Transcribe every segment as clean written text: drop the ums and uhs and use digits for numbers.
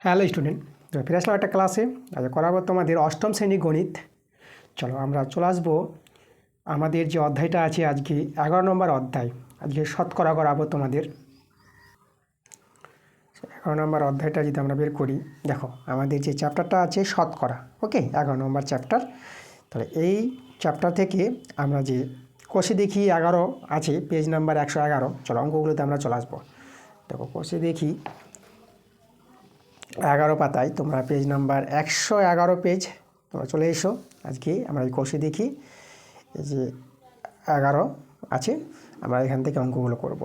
Hello student, তো ফিরে আসলাম একটা ক্লাসে। আজ করাবো তোমাদের অষ্টম শ্রেণী গণিত। চলো আমরা চলে আসবো আমাদের যে অধ্যায়টা আছে আজকে 11 নম্বর অধ্যায়। আজকে শতকরা করাবো তোমাদের 11 নম্বর অধ্যায়টা যদি আমরা বের করি, দেখো আমাদের যে চ্যাপ্টারটা আছে শতকরা, ওকে 11 নম্বর চ্যাপ্টার। তাহলে এই চ্যাপ্টার থেকে আমরা যে কোষে দেখি 11 আছে, পেজ নাম্বার 111। চলো অঙ্কগুলোতে আমরা চলে আসবো। দেখো কোষে দেখি 11 পাতায়, তোমরা পেজ নাম্বার 111 পেজ তোমরা চলে এসো। আজকে আমরা এই কোষে দেখি এই যে 11 আছে, আমরা এখান থেকে অঙ্কগুলো করব।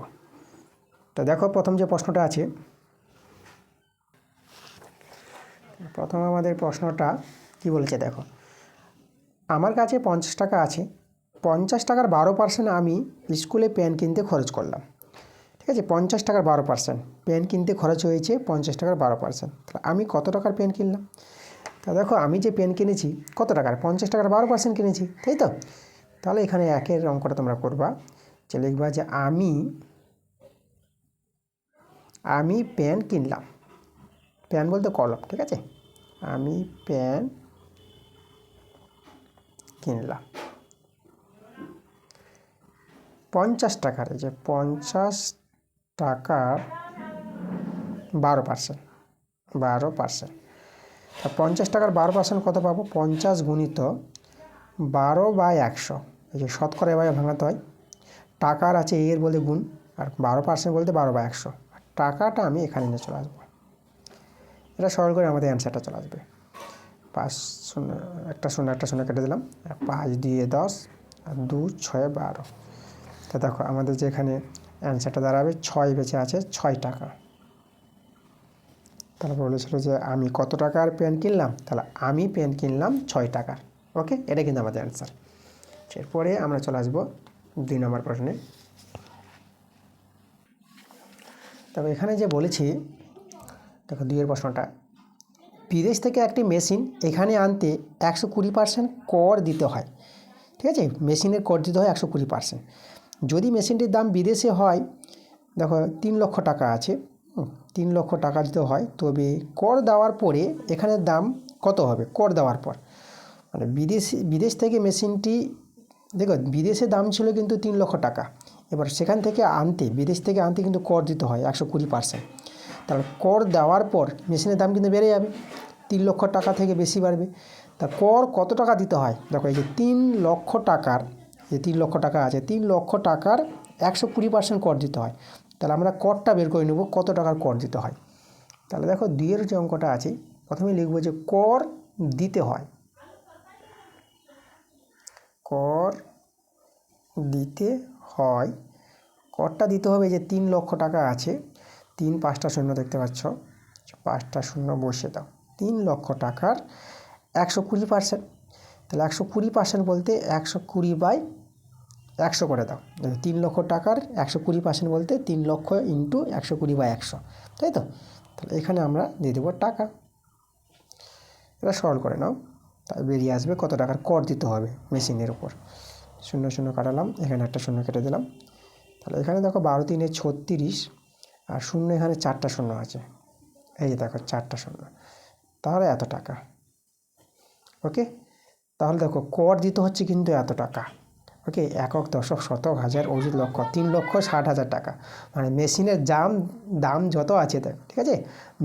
তো দেখো প্রথম যে প্রশ্নটা আছে, প্রথম আমাদের প্রশ্নটা কি বলেছে দেখো, আমার কাছে 50 টাকা আছে, 50 টাকার 12% আমি স্কুলে পেন কিনতে খরচ করলাম। ঠিক আছে, 50 টাকার 12% পেন কিনতে খরচ হয়েছে 50 টাকার 12%। তাহলে আমি কত টাকার পেন কিনলাম? তা দেখো আমি যে পেন কিনেছি কত টাকার, 50 টাকার 12% কিনেছি, তাই তো? তাহলে এখানে একের অঙ্কটা তোমরা করবা, যে লিখবা যে আমি পেন কিনলাম। পেন বলতে কলম, ঠিক আছে? আমি পেন কিনলাম 50 টাকার, এই যে 50 টাকার 12%, 12%। তা 50 টাকার 12% কত পাবো? 50 গুণিত 12/100। এই যে শতকরা এভাবে ভাঙাতে হয়। টাকার আছে এর বলতে গুণ, আর 12% বলতে 12/100। টাকাটা আমি এখানে নিয়ে চলে আসবো, এটা সরল করে আমাদের অ্যান্সারটা চলে আসবে। 5 শূন্য, একটা শূন্য কেটে দিলাম, 5 দিয়ে 10 আর 2 6 12। তা দেখো আমাদের যেখানে অ্যান্সারটা দাঁড়াবে 6 বেঁচে আছে, 6 টাকা। তারপর বলেছিল যে আমি কত টাকার পেন কিনলাম, তাহলে আমি পেন কিনলাম 6 টাকার। ওকে, এটা কিন্তু আমাদের অ্যান্সার। এরপরে আমরা চলে আসবো 2 নম্বর প্রশ্নে। তবে এখানে যে বলেছি দেখো 2-এর প্রশ্নটা, বিদেশ থেকে একটি মেশিন এখানে আনতে 120% কর দিতে হয়। ঠিক আছে, মেশিনের কর দিতে হয় 120%। যদি মেশিনটির দাম বিদেশে হয়, দেখো 3 লক্ষ টাকা আছে, 3 লক্ষ টাকা দিতে হয়, তবে কর দেওয়ার পরে এখানের দাম কত হবে? কর দেওয়ার পর মানে বিদেশ থেকে মেশিনটি, দেখো বিদেশে দাম ছিল কিন্তু 3 লক্ষ টাকা, এবার সেখান থেকে বিদেশ থেকে আনতে কিন্তু কর দিতে হয় 120%। তাহলে কর দেওয়ার পর মেশিনের দাম কিন্তু বেড়ে যাবে, 3 লক্ষ টাকা থেকে বেশি বাড়বে। তা কর কত টাকা দিতে হয়? দেখো এই যে 3 লক্ষ টাকার, যে 3 লক্ষ টাকা আছে, 3 লক্ষ টাকার 120% কর দিতে হয়। তাহলে আমরা করটা বের করে নেব, কত টাকার কর দিতে হয়। তাহলে দেখো 2-এর যে অঙ্কটা আছে, প্রথমে লিখবো যে কর দিতে হয়, কর দিতে হয়, করটা দিতে হবে। যে 3 লক্ষ টাকা আছে, 3 5টা শূন্য দেখতে পাচ্ছ, 5টা শূন্য বসে দাও। 3 লক্ষ টাকার 120%, তাহলে 120% বলতে 120/100 করে দাও। 3 লক্ষ টাকার 120% বলতে 3 লক্ষ ইন্টু 120/100, তাই তো? তাহলে এখানে আমরা দিয়ে দেবো টাকা। এটা সরল করে নাও, তাই বেরিয়ে আসবে কত টাকার কর দিতে হবে মেশিনের উপর। শূন্য শূন্য কাটালাম, এখানে একটা শূন্য কেটে দিলাম। তাহলে এখানে দেখো 12 3 36, আর শূন্য এখানে 4টা শূন্য আছে, এই যে দেখো 4টা শূন্য, তাহলে এত টাকা। ওকে, তাহলে দেখো কর দিতে হচ্ছে কিন্তু এত টাকা। ওকে, একক দশক শতক হাজার অযুত লক্ষ, 3,60,000 টাকা। মানে মেশিনের দাম যত আছে, ঠিক আছে,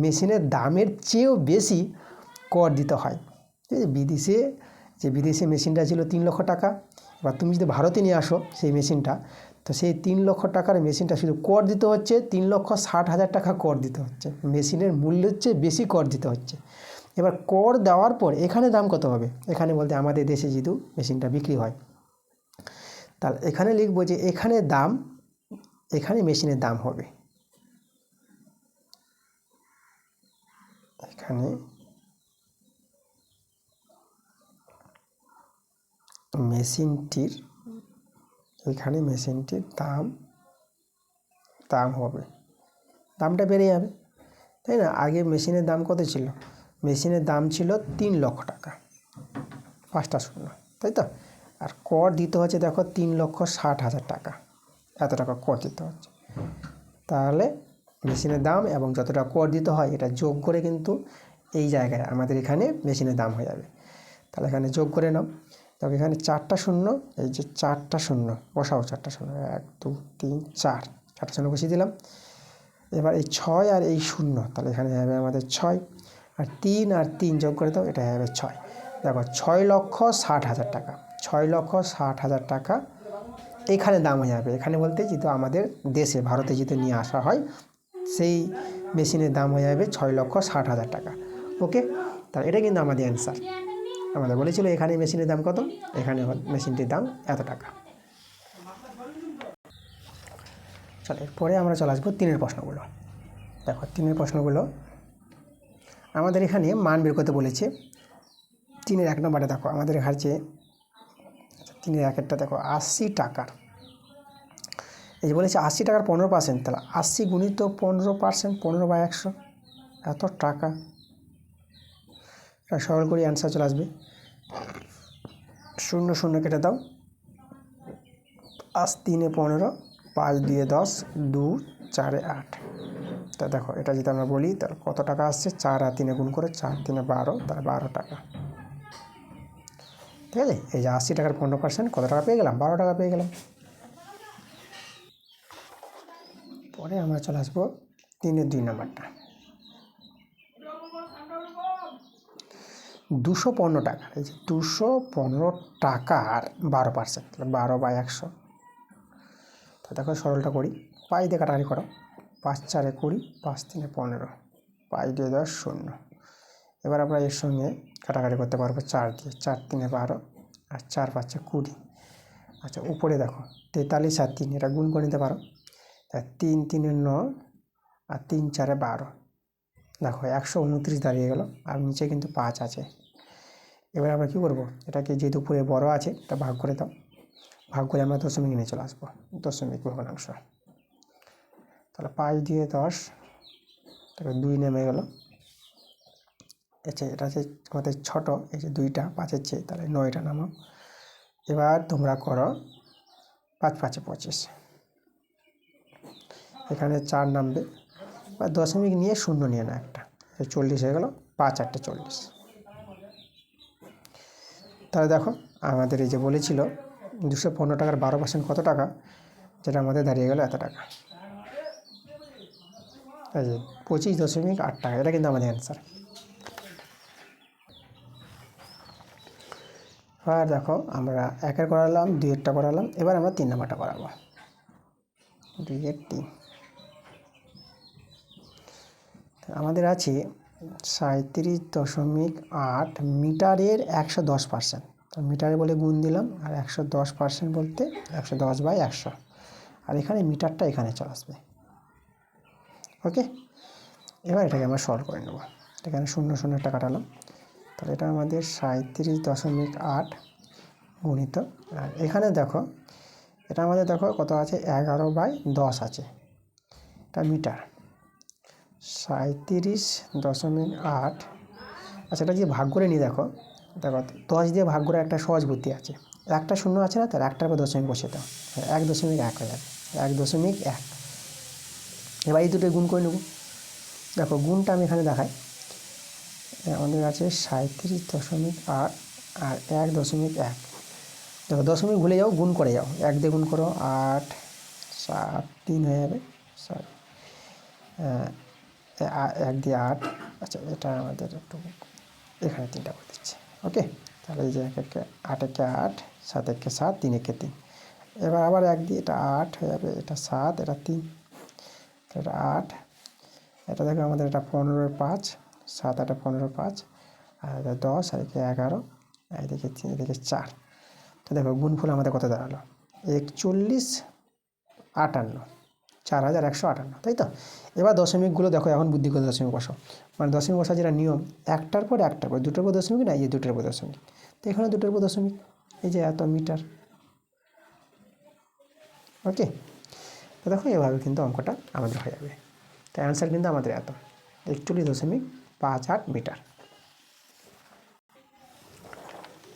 মেশিনের দামের চেয়েও বেশি কর দিতে হয়। ঠিক আছে, বিদেশে মেশিনটা ছিল 3 লক্ষ টাকা, এবার তুমি যদি ভারতে নিয়ে আসো সেই মেশিনটা, তো সেই 3 লক্ষ টাকার মেশিনটা শুধু কর দিতে হচ্ছে 3,60,000 টাকা কর দিতে হচ্ছে, মেশিনের মূল্যের চেয়ে বেশি কর দিতে হচ্ছে। এবার কর দেওয়ার পর এখানে দাম কত হবে? এখানে বলতে আমাদের দেশে যেহেতু মেশিনটা বিক্রি হয়, তাহলে এখানে লিখবো যে এখানে মেশিনের দাম হবে, এখানে মেশিনটির দাম হবে, দামটা বেড়ে যাবে, তাই না? আগে মেশিনের দাম কত ছিল? মেশিনের দাম ছিল 3 লক্ষ টাকা, 5টা শূন্য, তাই তো? আর কর দিতে হচ্ছে দেখো 3,60,000 টাকা, এত টাকা কর দিতে হচ্ছে। তাহলে মেশিনের দাম এবং যতটা কর দিতে হয় এটা যোগ করে কিন্তু এই জায়গায় আমাদের এখানে মেশিনের দাম হয়ে যাবে। তাহলে এখানে যোগ করে নাও। তবে এখানে 4টা শূন্য, এই যে 4টা শূন্য বসাও, 4টা শূন্য, 1 2 3 4, 4টা শূন্য বসিয়ে দিলাম। এবার এই 6 আর এই শূন্য, তাহলে এখানে হবে আমাদের 6, আর 3 আর 3 যোগ করে দাও, এটা হবে 6। দেখো 6,60,000 টাকা, 6,60,000 টাকা এখানে দাম হয়ে যাবে। এখানে বলতে যেহেতু আমাদের দেশে ভারতে যেহেতু নিয়ে আসা হয়, সেই মেশিনের দাম হয়ে যাবে 6,60,000 টাকা। ওকে, তাহলে এটা কিন্তু আমাদের অ্যান্সার। আমাদের বলেছিল এখানে মেশিনের দাম কত, এখানে মেশিনটির দাম এত টাকা। চলো এরপরে আমরা চলে আসবো 3-এর প্রশ্নগুলো। দেখো 3-এর প্রশ্নগুলো আমাদের এখানে মান বের করতে বলেছে। 3-এর 1 নম্বরে দেখো আমাদের এখানে যে 3-এর 1-এরটা দেখো 80 টাকার, এই যে বলেছে 80 টাকার 15%, তাহলে 80 গুণিত 15%, 15/100, এত টাকা। সরল করে অ্যান্সার চলে আসবে। 0 0 কেটে দাও, 5 3 15, 5 2 10, 2 4 8। তা দেখো এটা যদি আমরা বলি তাহলে কত টাকা আসছে, 4 আর 3 গুণ করে, 4 3 12, তাহলে 12 টাকা। ঠিক আছে, এই যে 80 টাকার 15% কত টাকা পেয়ে গেলাম, 12 টাকা পেয়ে গেলাম। পরে আমরা চলে আসবো 3-এর 2 নম্বরটা। 215 টাকা, এই যে 215 টাকার 12%, তাহলে 12/100। তো দেখো সরলটা করি, পাই দিয়ে কাটাকাটি করো, 5 4 20, 5 3 15, পাই দিয়ে 10 0। এবার আমরা এর সঙ্গে কাটাকাটি করতে পারবো 4 দিয়ে, 4 3 12, আর 4 5 20। আচ্ছা উপরে দেখো 43 আর 3, এটা গুণ করে নিতে পারো, 3 3 9, আর 3 4 12। দেখো 129 দাঁড়িয়ে গেল, আর নিচে কিন্তু 5 আছে। এবার আমরা কী করবো, এটাকে যেহেতু উপরে বড় আছে এটা ভাগ করে দাও, ভাগ করে আমরা দশমিক নিয়ে চলে আসবো, দশমিক ভগ্নাংশ। তাহলে 5 দিয়ে 10, তারপরে 2 নেমে গেল। আচ্ছা এটা হচ্ছে আমাদের ছোট, এই যে 2টা 5-এর চেয়ে, তাহলে 9টা নামাও। এবার তোমরা করো 5 5 25, এখানে 4 নামবে, বা দশমিক নিয়ে 0 নিয়ে না একটা, 40 হয়ে গেল, 5 8 40। তাহলে দেখো আমাদের এই যে বলেছিল 215 টাকার 12% কত টাকা, যেটা আমাদের দাঁড়িয়ে গেল এত টাকা, এই যে 25.8 টাকা। এটা কিন্তু আমাদের অ্যান্সার। আর দেখো আমরা 1-এর করালাম, 2-এরটা করালাম, এবার আমরা 3 নাম্বারটা করাবো। 2-এর 3 আমাদের আছে 37.8 মিটারের 110%। তো মিটারে বলে গুণ দিলাম, আর 110% বলতে 110/100, আর এখানে মিটারটা এখানে চলে আসবে। ওকে, এবার এটাকে আমরা সলভ করে নেব। এখানে 0 0 কাটালাম, তাহলে এটা আমাদের 37.8 গুণিত, আর এখানে দেখো এটা আমাদের দেখো কত আছে, 11/10 আছে, এটা মিটার। 37.8, আচ্ছা এটা যে ভাগ করে নিই, দেখো দেখো 10 দিয়ে ভাগ করে একটা সহজ বুদ্ধি আছে, একটা শূন্য আছে না, তার একটার পর দশমিক বসে দাও, 1.1 হয়ে যাবে, 1.1। এবার এই দুটো গুণ করে নেব। দেখো গুণটা আমি এখানে দেখাই, আমাদের আছে 37.8 আর 1.1। দেখো দশমিক ভুলে যাও, গুণ করে যাও, 1 দিয়ে গুণ করো 8 7 3 হয়ে যাবে, সরি 1 দিয়ে 8। আচ্ছা এটা আমাদের একটু এখানে 3টা করে দিচ্ছে। ওকে, তাহলে এই যে 1 1 8 1 8, 7 1 7, 3 1 3। এবার আবার 1 দিয়ে, এটা 8 হয়ে যাবে, এটা 7, এটা 3, এটা 8, এটা দেখো আমাদের এটা 15/5, 7 8 15/5, আর এটা 10, আর এদিকে 11, এদিকে 3, এদিকে 4। তো দেখো গুণফল আমাদের কত দাঁড়ালো, 4158, 4158, তাই তো। এবার দশমিকগুলো দেখো, এখন বুদ্ধি করে দশমিক বসাও, মানে দশমিক বসা যেটা নিয়ম, একটার পর দুটোর পর দশমিক না, এই যে দুটোর পর দশমিক, তো এখানে দুটোর পর দশমিক, এই যে এত মিটার। ওকে, তো দেখো এভাবে কিন্তু অঙ্কটা আমাদের হয়ে যাবে। তো অ্যান্সার কিন্তু আমাদের এত 41.58 মিটার।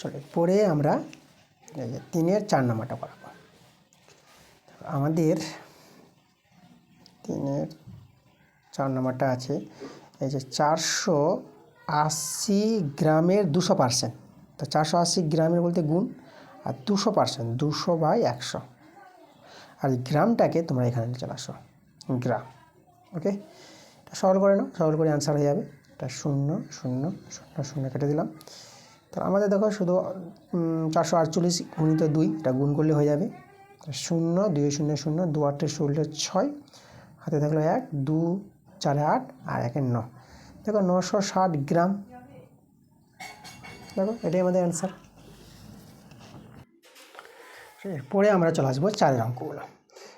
চলো পরে আমরা এই যে 3-এর 4 নাম্বারটা করাবো। আমাদের 3-এর 4 নম্বরটা আছে এই যে 480 গ্রামের 200%। তো 480 গ্রামের বলতে গুণ, আর 200%, 200/100। আর এই গ্রামটাকে তোমরা এখানে চলে আসো, গ্রাম। ওকে, এটা সলভ করে নাও, সলভ করে অ্যান্সার হয়ে যাবে। এটা 0 0 0 0 কেটে দিলাম। তো আমাদের দেখো শুধু 448 গুণিত 2, এটা গুণ করলে হয়ে যাবে। 0 2 0 0, 2 8 16 6, হাতে থাকলো 1, 2 4 8 আর 1 9। দেখো 960 গ্রাম। দেখো এটাই আমাদের অ্যান্সার। এরপরে আমরা চলে আসবো 4-এর অঙ্কগুলো।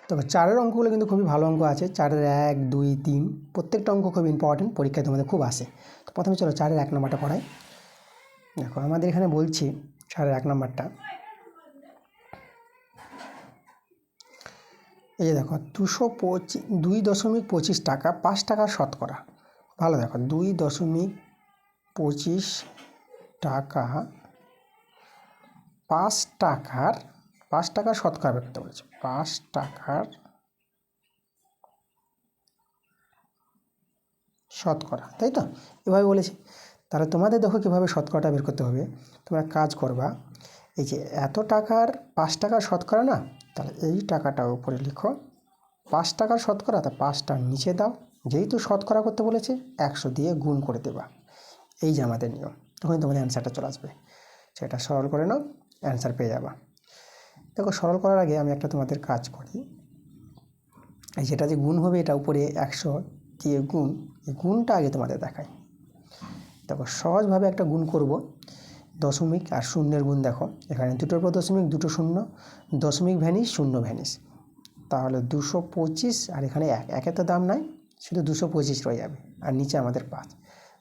তবে 4-এর অঙ্কগুলো কিন্তু খুবই ভালো অঙ্ক আছে। 4-এর 1 2 3 প্রত্যেকটা অঙ্ক খুব ইম্পর্টেন্ট, পরীক্ষায় তোমাদের খুব আসে। তো প্রথমে চলো 4-এর 1 নম্বরটা পড়াই। দেখো আমাদের এখানে বলছি 4-এর 1 নম্বরটা, এই যে দেখো 2.25 টাকা 5 টাকার শতকরা। ভালো দেখো 2.25 টাকা 5 টাকার শতকরা বের করতে বলেছে। 5 টাকার শতকরা, তাই তো? এভাবে বলেছি। তাহলে তোমাদের দেখো কীভাবে শতকরাটা বের করতে হবে। তোমরা কাজ করবা, এই যে এত টাকার 5 টাকার শতকরা না, তাহলে এই টাকাটা উপরে লিখো 5 টাকার শতকরা, তা 5টা নিচে দাও। যেহেতু শতকরা করতে বলেছে 100 দিয়ে গুণ করে দেবা। এই যে আমাদের নিয়ম, তখন তোমাদের অ্যান্সারটা চলে আসবে। সেটা সরল করে নাও, অ্যান্সার পেয়ে যাবা। দেখো সরল করার আগে আমি একটা তোমাদের কাজ করি, এই যেটা যে গুণ হবে এটা উপরে 100 দিয়ে গুণ, এই গুণটা আগে তোমাদের দেখাই। দেখো সহজভাবে একটা গুণ করব, দশমিক আর শূন্যের গুণ। দেখো এখানে দুটোর পর দশমিক, দুটো শূন্য, দশমিক ভ্যানিশ, শূন্য ভ্যানিশ, তাহলে 225, আর এখানে 1, একের তো দাম নাই, শুধু 225 রয়ে যাবে, আর নিচে আমাদের 5।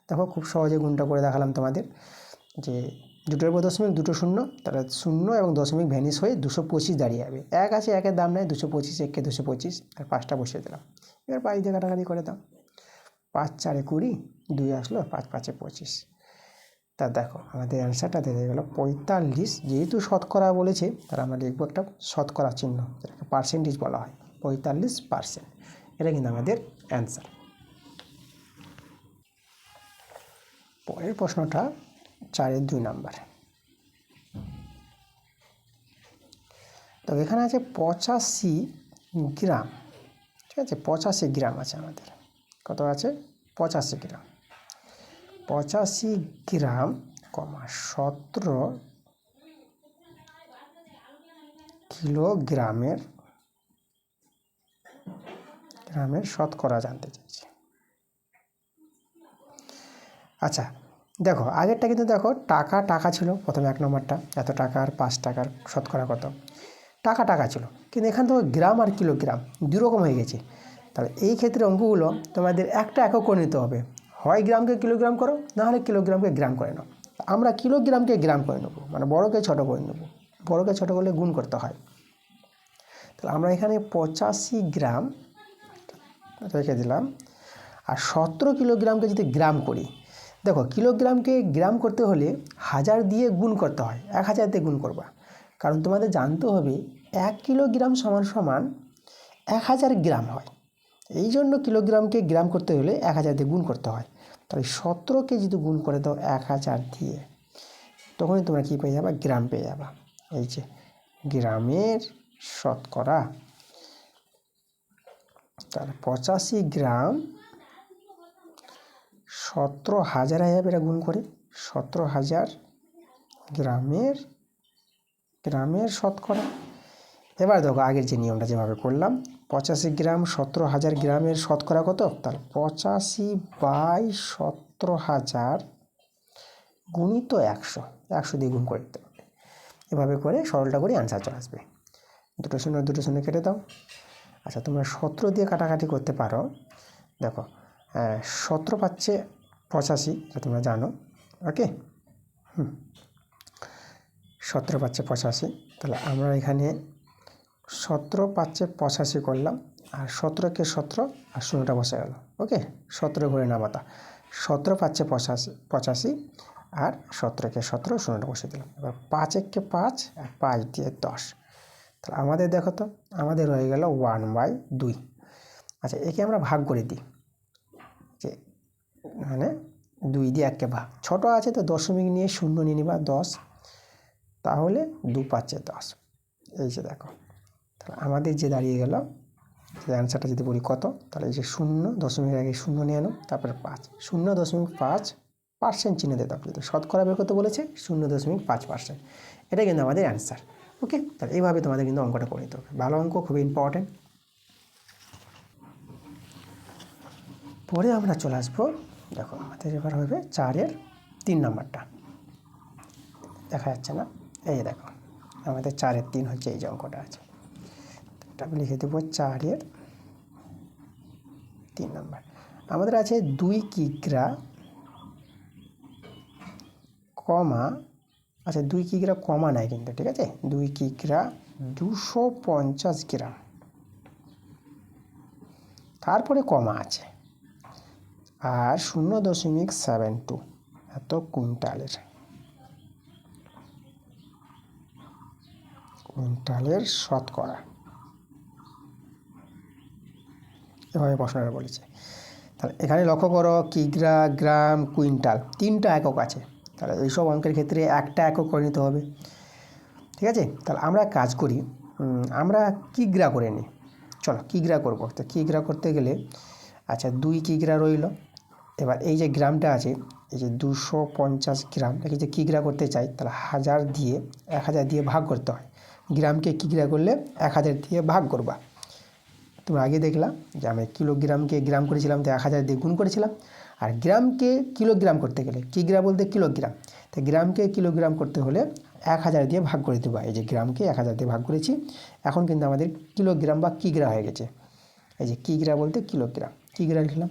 দেখো খুব সহজে গুণটা করে দেখালাম তোমাদের, যে দুটোর পর দশমিক, দুটো শূন্য, তাহলে শূন্য এবং দশমিক ভ্যানিশ হয়ে 225 দাঁড়িয়ে যাবে। 1 আছে, একের দাম নেই, 225, 1কে 225, আর 5টা বসিয়ে দিলাম। এবার 5 দিয়ে কাটাকাটি করে দাও, 5 4 20, 2 আসলো, 5 5 25। তা দেখো আমাদের অ্যান্সারটা দিয়ে গেলো 45। যেহেতু শতকরা বলেছে, তাহলে আমরা লিখবো একটা শতকরা চিহ্ন, যেটাকে পার্সেন্টেজ বলা হয়, 45%। এটা কিন্তু আমাদের অ্যান্সার। পরের প্রশ্নটা 4-এর 2 নাম্বার। তো এখানে আছে 85 গ্রাম, ঠিক আছে? 85 গ্রাম আছে আমাদের। কত আছে? 85 গ্রাম। 85 গ্রাম, 17 কিলোগ্রামের শতকরা জানতে চাইছি। আচ্ছা দেখো আগেরটা কিন্তু দেখো টাকা ছিল, প্রথমে 1 নম্বরটা এত টাকা, আর 5 টাকার শতকরা কত, টাকা ছিল। কিন্তু এখান থেকে গ্রাম আর কিলোগ্রাম দুই রকম হয়ে গেছে। তাহলে এই ক্ষেত্রে অঙ্কগুলো তোমাদের একটা একক করে নিতে হবে, হয় গ্রামকে কিলোগ্রাম করো, না হলে কিলোগ্রামকে গ্রাম করে নাও। আমরা কিলোগ্রামকে গ্রাম করে নেবো, মানে বড়কে ছোটো করে নেবো। বড়কে ছোটো করলে গুণ করতে হয়। তাহলে আমরা এখানে 85 গ্রাম রেখে দিলাম, আর 17 কিলোগ্রামকে যদি গ্রাম করি, দেখো কিলোগ্রামকে গ্রাম করতে হলে 1000 দিয়ে গুণ করতে হয়, 1000 দিয়ে গুণ করবা। কারণ তোমাদের জানতে হবে 1 কিলোগ্রাম সমান সমান 1000 গ্রাম হয়। এই জন্য কিলোগ্রামকে গ্রাম করতে হলে 1000 দিয়ে গুণ করতে হয়। তাহলে 17কে যদি গুণ করে দাও 1000 দিয়ে, তখনই তোমরা কী পেয়ে যাবা? গ্রাম পেয়ে যাবা। এই যে গ্রামের শতকরা, তাহলে 85 গ্রাম 17,000 হয়ে যাবে, এটা গুণ করে 17,000 গ্রামের শতকরা। এবার দেখো আগের যে নিয়মটা যেভাবে করলাম, 85 গ্রাম 17,000 গ্রামের শতকরা কত, তাহলে 85/17,000 গুণিত 100 দিয়ে গুণ করে দিতে হবে। এভাবে করে সরলটা করে অ্যান্সার চলে আসবে। দুটো শূন্য কেটে দাও। আচ্ছা তোমরা 17 দিয়ে কাটাকাটি করতে পারো। দেখো 17 পাচ্ছে 85, এটা তোমরা জানো। ওকে, 17 পাচ্ছে 85, তাহলে আমরা এখানে 17 পাচ্ছে 85 করলাম, আর 17কে 17 আর শূন্যটা বসে গেল। ওকে, 17 ঘুরে নামাতা, 17 পাচ্ছে 85, আর 17কে 17 শূন্যটা বসে দিলাম। এবার 5 1কে 5, আর 5 দিয়ে 10। তাহলে আমাদের দেখো তো, আমাদের হয়ে গেল 1/2। আচ্ছা একে আমরা ভাগ করে দিই, মানে 2 দিয়ে 1কে ভাগ, ছোট আছে তো দশমিক নিয়ে শূন্য নিয়ে নিবা 10, তাহলে 2 5 10। এই যে দেখো, তাহলে আমাদের যে দাঁড়িয়ে গেল যে অ্যান্সারটা যদি বলি কত, তাহলে এই যে 0.এর আগে 0 নিয়ে আনো, তারপরে 5, 0.5% চিহ্ন দিয়ে দাও। যদি শতকরা বের করতে বলেছে 0.5%, এটা কিন্তু আমাদের অ্যান্সার। ওকে, তাহলে এইভাবে তোমাদের কিন্তু অঙ্কটা করে নিতে হবে। ভালো অঙ্ক, খুবই ইম্পর্টেন্ট। পরে আমরা চলে আসবো, দেখো আমাদের এবার হবে 4-এর 3 নাম্বারটা। দেখা যাচ্ছে না? এই দেখো আমাদের 4-এর 3 হচ্ছে এই যে অঙ্কটা আছে, এটা আমি লিখে দেবো 4-এর 3 নাম্বার। আমাদের আছে 2 কিগ্রা কমা, আচ্ছা 2 কিগ্রা কমা নাই কিন্তু, ঠিক আছে, 2 কিগ্রা 250 গ্রাম, তারপরে কমা আছে, আর 0.72 এত কুইন্টালের শতকরা, এভাবে প্রশ্নটা বলেছে। তাহলে এখানে লক্ষ্য করো কিগ্রা, গ্রাম, কুইন্টাল 3টা একক আছে, তাহলে এইসব অঙ্কের ক্ষেত্রে একটা একক করে নিতে হবে, ঠিক আছে। তাহলে আমরা কাজ করি, আমরা কিগ্রা করে নিই। চলো কিগ্রা করবো। তো কিগ্রা করতে গেলে, আচ্ছা 2 কিগ্রা রইল, এবার এই যে গ্রামটা আছে, এই যে 250 গ্রাম, এটাকে যে কিগ্রা করতে চাই, তাহলে 1000 দিয়ে ভাগ করতে হয়। গ্রামকে কিগ্রা করলে 1000 দিয়ে ভাগ করবা। তোমরা আগে দেখলাম যে আমি কিলোগ্রামকে গ্রাম করেছিলাম, তো 1000 দিয়ে গুণ করেছিলাম। আর গ্রামকে কিলোগ্রাম করতে গেলে, কিগ্রা বলতে কিলোগ্রাম, তো গ্রামকে কিলোগ্রাম করতে হলে 1000 দিয়ে ভাগ করে দেবো। এই যে গ্রামকে 1000 দিয়ে ভাগ করেছি, এখন কিন্তু আমাদের কিলোগ্রাম বা কিগ্রা হয়ে গেছে। এই যে কিগ্রা বলতে কিলোগ্রাম, কিগ্রা লিখলাম।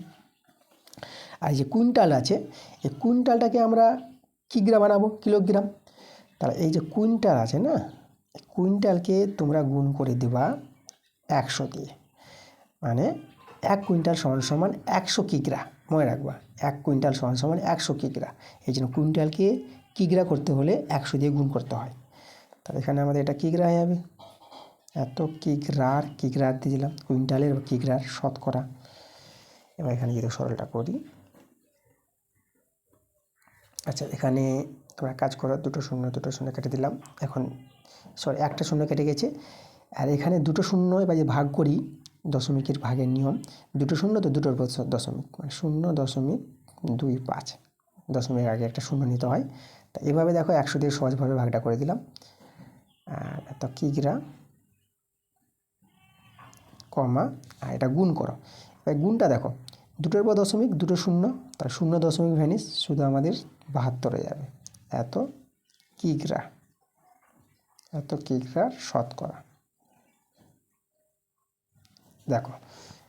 আর যে কুইন্টাল আছে, এই কুইন্টালটাকে আমরা কিগ্রা বানাবো কিলোগ্রাম। তাহলে এই যে কুইন্টাল আছে না, কুইন্টালকে তোমরা গুণ করে দেবা 100 দিয়ে, মানে 1 কুইন্টাল সমান সমান 100 কিগ্রা, মনে রাখবা 1 কুইন্টাল সমান সমান 100 কিগ্রা। এই জন্য কুইন্টালকে কিগ্রা করতে হলে 100 দিয়ে গুণ করতে হয়। তাহলে এখানে আমাদের এটা কিগ্রা হয়ে যাবে, এত কিগ্রার দিয়ে দিলাম, কুইন্টালের কিগ্রার শতকরা। এবার এখানে যদি সরলটা করি, আচ্ছা এখানে তোমরা কাজ করো, দুটো শূন্য কেটে দিলাম, এখন একটা শূন্য কেটে গেছে, আর এখানে দুটো শূন্য এবার যে ভাগ করি, দশমিকের ভাগের নিয়ম, দুটো শূন্য তো দুটোর দশমিক, মানে 0.25, দশমিকের আগে একটা শূন্য নিতে হয়। তা এভাবে দেখো 100 দিয়ে সহজভাবে ভাগটা করে দিলাম। আর এত কিগ্রা কমা, আর এটা গুণ করো। এবার গুণটা দেখো, দুটোর পর দশমিক, দুটো শূন্য, তার 0 ভ্যানিস, শুধু আমাদের 72 হয়ে যাবে, এত কিগ্রার শতকরা। দেখো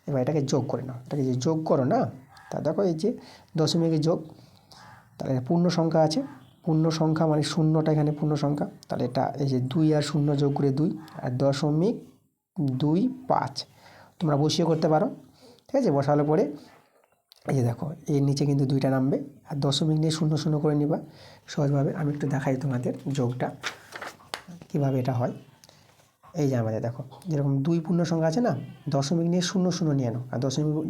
এবার এটাকে যোগ করে নাও, এটাকে যে যোগ করো না, তা দেখো এই যে দশমিকের যোগ, তাহলে পূর্ণ সংখ্যা আছে, পূর্ণ সংখ্যা মানে শূন্যটা এখানে পূর্ণ সংখ্যা, তাহলে এটা এই যে 2 আর 0 যোগ করে 2, আর 0.25 তোমরা বসিয়ে করতে পারো, ঠিক আছে। বসালে পরে এই যে দেখো এর নিচে কিন্তু 2টা নামবে, আর দশমিক নিয়ে 0 করে নিবা সহজভাবে। আমি একটু দেখাই তোমাদের যোগটা কীভাবে এটা হয়। এই যে আমাদের দেখো যেরকম 2 পূর্ণ সংখ্যা আছে না, দশমিক নিয়ে 0 নিয়ে নাও, আর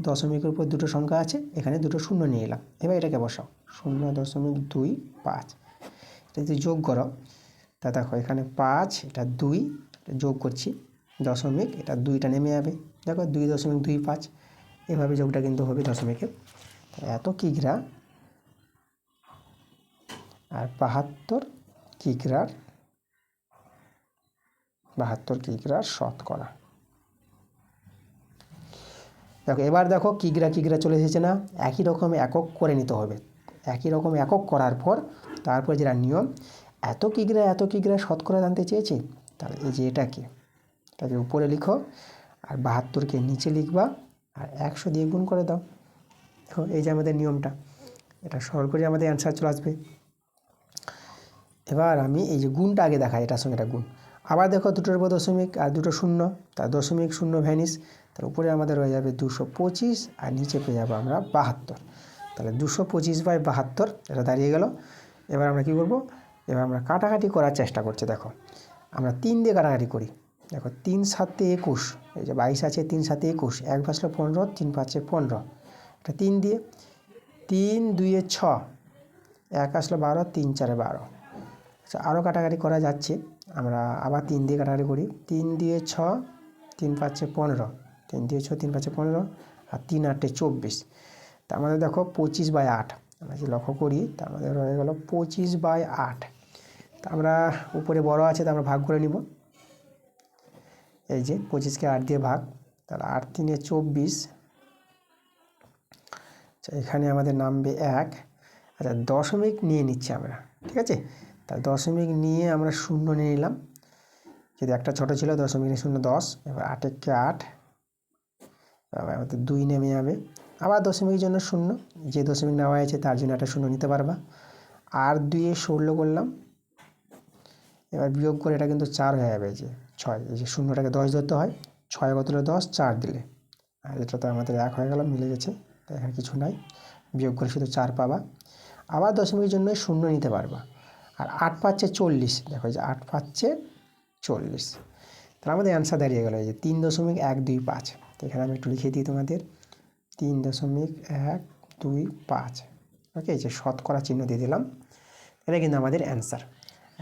দশমিকের উপর দুটো সংখ্যা আছে, এখানে দুটো শূন্য নিয়ে এলাম। এবার এটাকে বসাও 0.25, এটা যদি যোগ করো, তা দেখো এখানে 5, এটা 2, যোগ করছি, দশমিক, এটা 2টা নেমে যাবে, দেখো 2.25, এভাবে যোগটা কিন্তু হবে দশমিকের। এত কিগ্রা আর 72 কিগ্রার শতকরা। দেখো এবার দেখো কিগ্রা চলে এসেছে না, একই রকম একক করে নিতে হবে। একই রকম একক করার পর তারপর যেটা নিয়ম, এত কিগ্রা শতকরা জানতে চেয়েছি, তাহলে এই যে এটাকে উপরে লিখো, আর 72কে নিচে লিখবা, আর 100 দিয়ে গুণ করে দাও। দেখো এই যে আমাদের নিয়মটা, এটা সরল করে আমাদের অ্যান্সার চলে আসবে। এবার আমি এই যে গুণটা আগে দেখাই, এটার সঙ্গে এটা গুণ। আবার দেখো দুটোর উপর দশমিক আর দুটো শূন্য, তার দশমিক শূন্য ভ্যানিস, তার উপরে আমাদের হয়ে যাবে 225, আর নিচে পেয়ে যাবো আমরা 72। তাহলে 225/72 এটা দাঁড়িয়ে গেল। এবার আমরা কী করব, এবার আমরা কাটাকাটি করার চেষ্টা করছি। দেখো আমরা 3 দিয়ে কাটাকাটি করি, দেখো 3 7 21, এই যে 22 আছে, 3 7 21, 1 5 15, 3 5 15, এটা 3 দিয়ে, তিন দুইয়ে ছ, এক আসলো 12, 3 4 12। আচ্ছা, আরও কাটাকাটি করা যাচ্ছে, আমরা আবার 3 দিয়ে কাটাকাটি করি। 3 দিয়ে 6, 3 5 15, 3 দিয়ে 6, 3 5 15, আর 3 8 24। তার মধ্যে দেখো 25/8 আমরা যদি লক্ষ্য করি, তার মধ্যে রয়ে গেল 25/8। তা আমরা উপরে বড় আছে, তা আমরা ভাগ করে নিব। এই যে 25কে 8 দিয়ে ভাগ, তাহলে 8 3 24। আচ্ছা, এখানে আমাদের নামবে 1। আচ্ছা, দশমিক নিয়ে নিচ্ছি আমরা, ঠিক আছে। তাহলে দশমিক নিয়ে আমরা 0 নিয়ে নিলাম, যদি একটা ছোটো ছিল, দশমিক নিয়ে 0 10। এবার 8 একে 8, আমাদের 2 নেমে যাবে। আবার দশমিকের জন্য 0, যে দশমিক নেওয়া হয়েছে তার জন্য একটা 0 নিতে পারবা। আর 2 এ 16 করলাম, এবার বিয়োগ করে এটা কিন্তু 4 হয়ে যাবে, যে 6। এই যে 0টাকে 10 ধরতে হয়, 6 কত হলো 10, 4 দিলে। আর এটা তো আমাদের 1 হয়ে গেল, মিলে গেছে, তাই এখানে কিছু নাই, বিয়োগ করে শুধু 4 পাবা। আবার দশমিকের জন্য 0 নিতে পারবা। আর 8 5 40, দেখো এই যে 8 5 40। তাহলে আমাদের অ্যান্সার দাঁড়িয়ে গেল এই যে 3.125। তো এখানে আমি একটু লিখে দিই তোমাদের, 3.125। ওকে, এই যে শতকরা চিহ্ন দিয়ে দিলাম। এটা কিন্তু আমাদের অ্যান্সার।